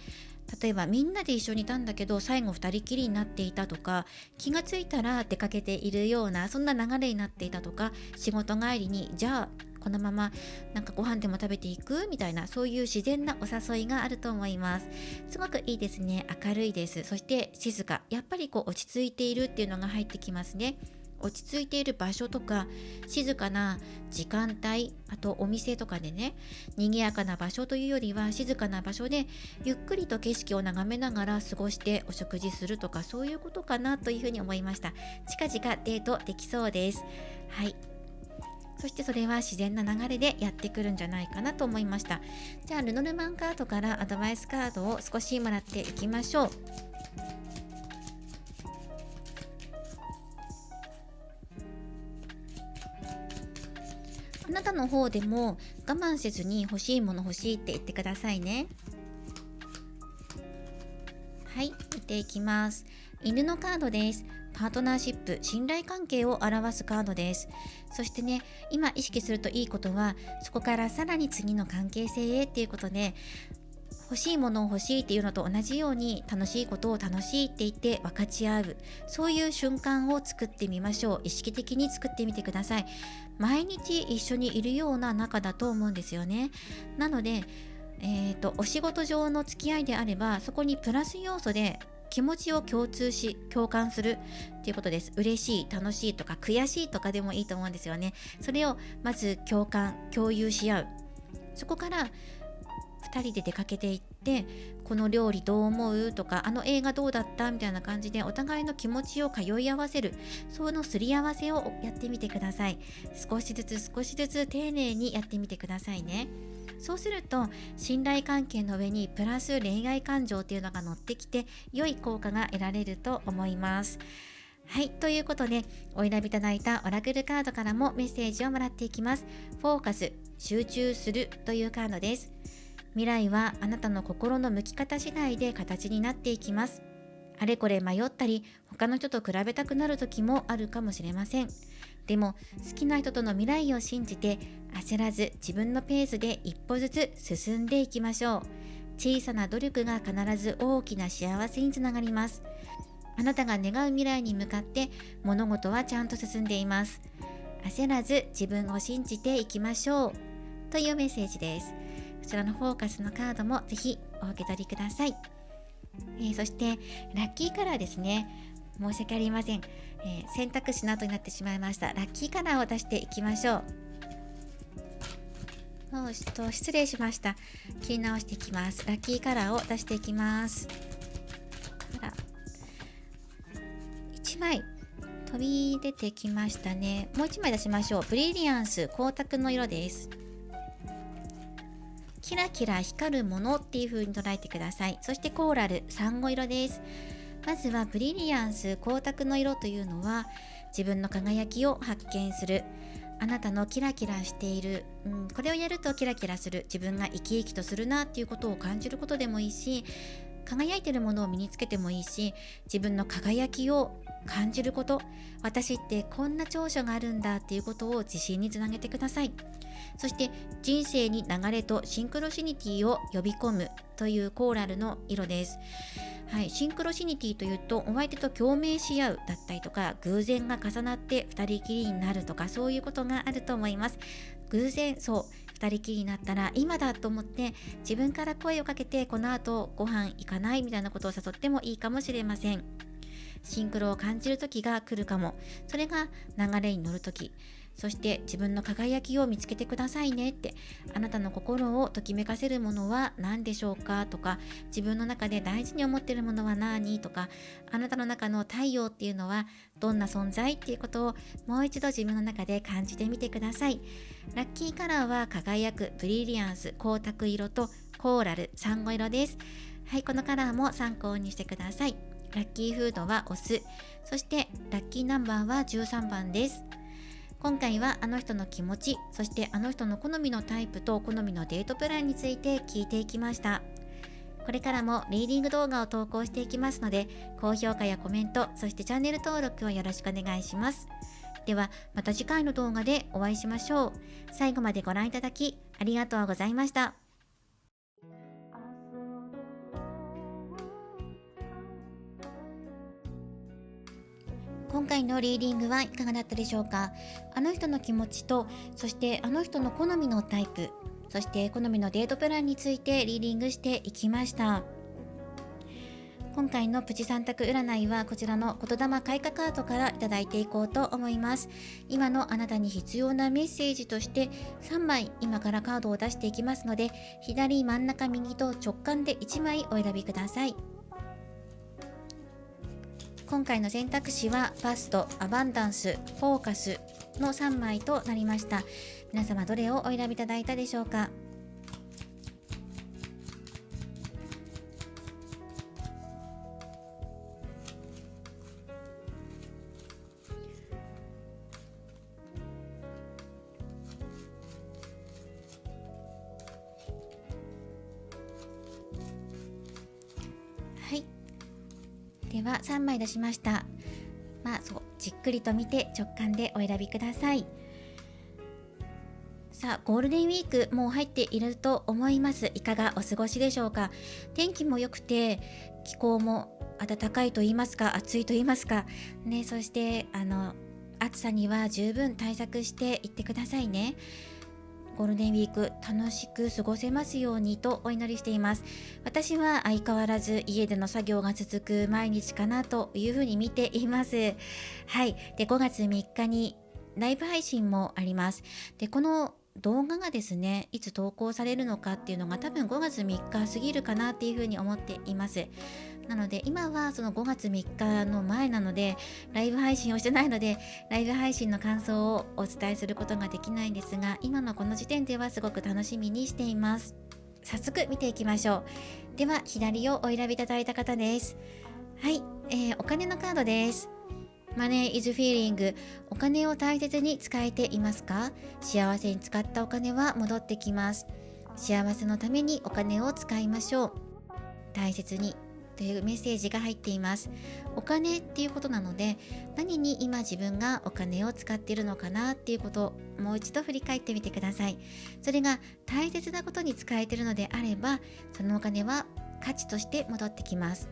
例えばみんなで一緒にいたんだけど最後2人きりになっていたとか、気がついたら出かけているような、そんな流れになっていたとか、仕事帰りにじゃあこのままなんかご飯でも食べていくみたいな、そういう自然なお誘いがあると思います。すごくいいですね。明るいです。そして静か、やっぱりこう落ち着いているっていうのが入ってきますね。落ち着いている場所とか、静かな時間帯、あとお店とかでね、賑やかな場所というよりは静かな場所でゆっくりと景色を眺めながら過ごしてお食事するとか、そういうことかなというふうに思いました。近々デートできそうです。はい、そしてそれは自然な流れでやってくるんじゃないかなと思いました。じゃあルノルマンカードからアドバイスカードを少しもらっていきましょう。あなたの方でも我慢せずに欲しいもの欲しいって言ってくださいね。はい、見ていきます。犬のカードです。パートナーシップ、信頼関係を表すカードです。そしてね、今意識するといいことは、そこからさらに次の関係性へっていうことで、欲しいものを欲しいっていうのと同じように、楽しいことを楽しいって言って分かち合う、そういう瞬間を作ってみましょう。意識的に作ってみてください。毎日一緒にいるような仲だと思うんですよね。なのでお仕事上の付き合いであれば、そこにプラス要素で気持ちを共感するっていうことです。嬉しい、楽しいとか悔しいとかでもいいと思うんですよね。それをまず共有し合う。そこから2人で出かけていって、この料理どう思うとか、あの映画どうだったみたいな感じでお互いの気持ちを通い合わせる、そのすり合わせをやってみてください。少しずつ丁寧にやってみてくださいね。そうすると信頼関係の上にプラス恋愛感情っていうのが乗ってきて、良い効果が得られると思います。はい、ということでお選びいただいたオラクルカードからもメッセージをもらっていきます。フォーカス、集中するというカードです。未来はあなたの心の向き方次第で形になっていきます。あれこれ迷ったり、他の人と比べたくなる時もあるかもしれません。でも好きな人との未来を信じて、焦らず自分のペースで一歩ずつ進んでいきましょう。小さな努力が必ず大きな幸せにつながります。あなたが願う未来に向かって物事はちゃんと進んでいます。焦らず自分を信じていきましょうというメッセージです。こちらのフォーカスのカードもぜひお受け取りください。そしてラッキーカラーですね。申し訳ありません、選択肢の後になってしまいました。ラッキーカラーを出していきましょう。失礼しました。切り直していきます。ラッキーカラーを出していきます。1枚飛び出てきましたね。もう1枚出しましょう。ブリリアンス、光沢の色です。キラキラ光るものっていう風に捉えてください。そしてコーラル、サンゴ色です。まずはブリリアンス、光沢の色というのは自分の輝きを発見する、あなたのキラキラしている、これをやるとキラキラする、自分が生き生きとするなっていうことを感じることでもいいし、輝いているものを身につけてもいいし、自分の輝きを感じること、私ってこんな長所があるんだっていうことを自信につなげてください。そして人生に流れとシンクロシニティを呼び込むというコーラルの色です。はい、シンクロシニティというとお相手と共鳴し合うだったりとか、偶然が重なって二人きりになるとか、そういうことがあると思います。偶然、二人きりになったら今だと思って自分から声をかけて、この後ご飯行かないみたいなことを誘ってもいいかもしれません。シンクロを感じる時が来るかも。それが流れに乗る時。そして自分の輝きを見つけてくださいねって、あなたの心をときめかせるものは何でしょうかとか、自分の中で大事に思っているものは何とか、あなたの中の太陽っていうのはどんな存在っていうことをもう一度自分の中で感じてみてください。ラッキーカラーは輝く、ブリリアンス、光沢色とコーラル、サンゴ色です。はい、このカラーも参考にしてください。ラッキーフードはお酢、そしてラッキーナンバーは13番です。今回はあの人の気持ち、そしてあの人の好みのタイプと好みのデートプランについて聞いていきました。これからもリーディング動画を投稿していきますので、高評価やコメント、そしてチャンネル登録をよろしくお願いします。ではまた次回の動画でお会いしましょう。最後までご覧いただきありがとうございました。今回のリーディングはいかがだったでしょうか。あの人の気持ちと、そしてあの人の好みのタイプ、そして好みのデートプランについてリーディングしていきました。今回のプチ3択占いはこちらの言霊開花カードからいただいていこうと思います。今のあなたに必要なメッセージとして3枚今からカードを出していきますので、左、真ん中、右と直感で1枚お選びください。今回の選択肢はファスト、アバンダンス、フォーカスの3枚となりました。皆様どれをお選びいただいたでしょうか。はい、では3枚出しました。じっくりと見て直感でお選びください。さあ、ゴールデンウィークもう入っていると思います。いかがお過ごしでしょうか。天気も良くて気候も暖かいと言いますか、暑いと言いますかね。そして暑さには十分対策していってくださいね。ゴールデンウィーク楽しく過ごせますようにとお祈りしています。私は相変わらず家での作業が続く毎日かなというふうに見ています。はい。で、5月3日にライブ配信もあります。で、この動画がですね、いつ投稿されるのかっていうのが多分5月3日過ぎるかなっていうふうに思っています。なので今はその5月3日の前なのでライブ配信をしてないので、ライブ配信の感想をお伝えすることができないんですが、今のこの時点ではすごく楽しみにしています。早速見ていきましょう。では左をお選びいただいた方です。はい、お金のカードです。マネー is feeling。 お金を大切に使えていますか。幸せに使ったお金は戻ってきます。幸せのためにお金を使いましょう。大切にというメッセージが入っています。お金っていうことなので、何に今自分がお金を使っているのかなっていうことをもう一度振り返ってみてください。それが大切なことに使えているのであれば、そのお金は価値として戻ってきます。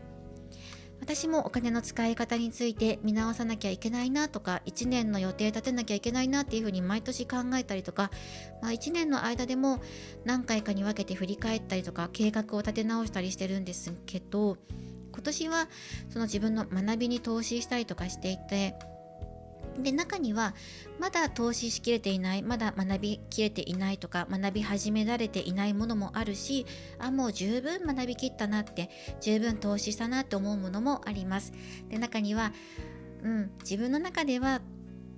私もお金の使い方について見直さなきゃいけないなとか、1年の予定立てなきゃいけないなっていうふうに毎年考えたりとか、1年の間でも何回かに分けて振り返ったりとか計画を立て直したりしてるんですけど、今年はその自分の学びに投資したりとかしていて、で中にはまだ投資しきれていない、まだ学びきれていないとか、学び始められていないものもあるし、もう十分学びきったなって、十分投資したなって思うものもあります。で中には、自分の中では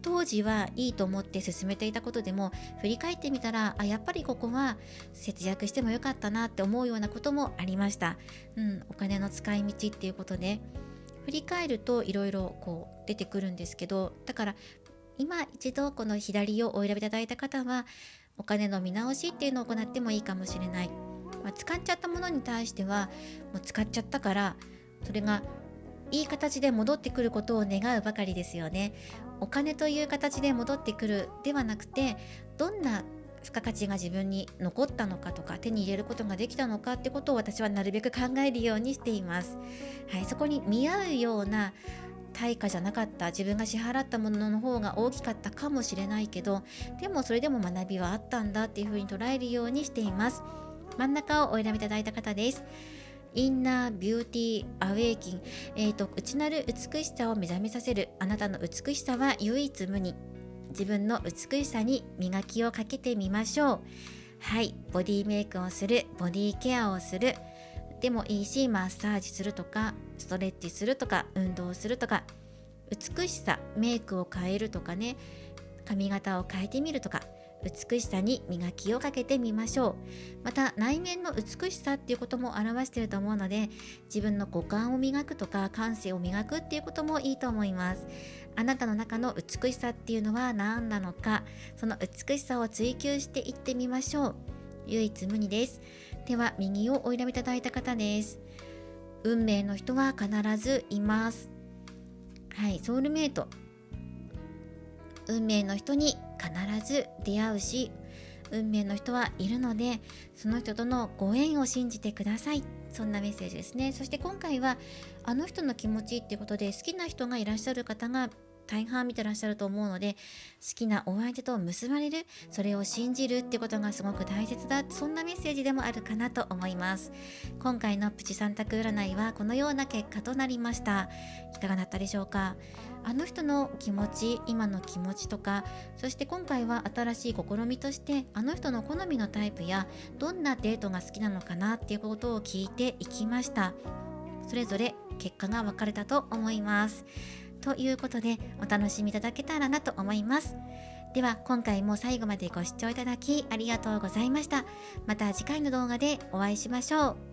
当時はいいと思って進めていたことでも、振り返ってみたらやっぱりここは節約してもよかったなって思うようなこともありました。お金の使い道っていうことで振り返るといろいろこう出てくるんですけど、だから今一度この左をお選びいただいた方はお金の見直しっていうのを行ってもいいかもしれない。使っちゃったものに対してはもう使っちゃったから、それがいい形で戻ってくることを願うばかりですよね。お金という形で戻ってくるではなくて、どんな付加価値が自分に残ったのかとか手に入れることができたのかってことを私はなるべく考えるようにしています。そこに見合うような対価じゃなかった、自分が支払ったものの方が大きかったかもしれないけど、でもそれでも学びはあったんだっていうふうに捉えるようにしています。真ん中をお選びいただいた方です。インナービューティーアウェイキン、内なる美しさを目覚めさせる。あなたの美しさは唯一無二。自分の美しさに磨きをかけてみましょう。ボディメイクをする、ボディケアをするでもいいし、マッサージするとかストレッチするとか運動するとか、美しさ、メイクを変えるとかね、髪型を変えてみるとか、美しさに磨きをかけてみましょう。また内面の美しさっていうことも表していると思うので、自分の五感を磨くとか感性を磨くっていうこともいいと思います。あなたの中の美しさっていうのは何なのか、その美しさを追求していってみましょう。唯一無二です。では右をお選びいただいた方です。運命の人は必ずいます。ソウルメイト、運命の人に必ず出会うし、運命の人はいるので、その人とのご縁を信じてください。そんなメッセージですね。そして今回はあの人の気持ちっていうことで、好きな人がいらっしゃる方が大半見てらっしゃると思うので、好きなお相手と結ばれる、それを信じるってことがすごく大切だ、そんなメッセージでもあるかなと思います。今回のプチ3択占いはこのような結果となりました。いかがだったでしょうか。あの人の気持ち、今の気持ちとか、そして今回は新しい試みとしてあの人の好みのタイプやどんなデートが好きなのかなっていうことを聞いていきました。それぞれ結果が分かれたと思います。ということでお楽しみいただけたらなと思います。では今回も最後までご視聴いただきありがとうございました。また次回の動画でお会いしましょう。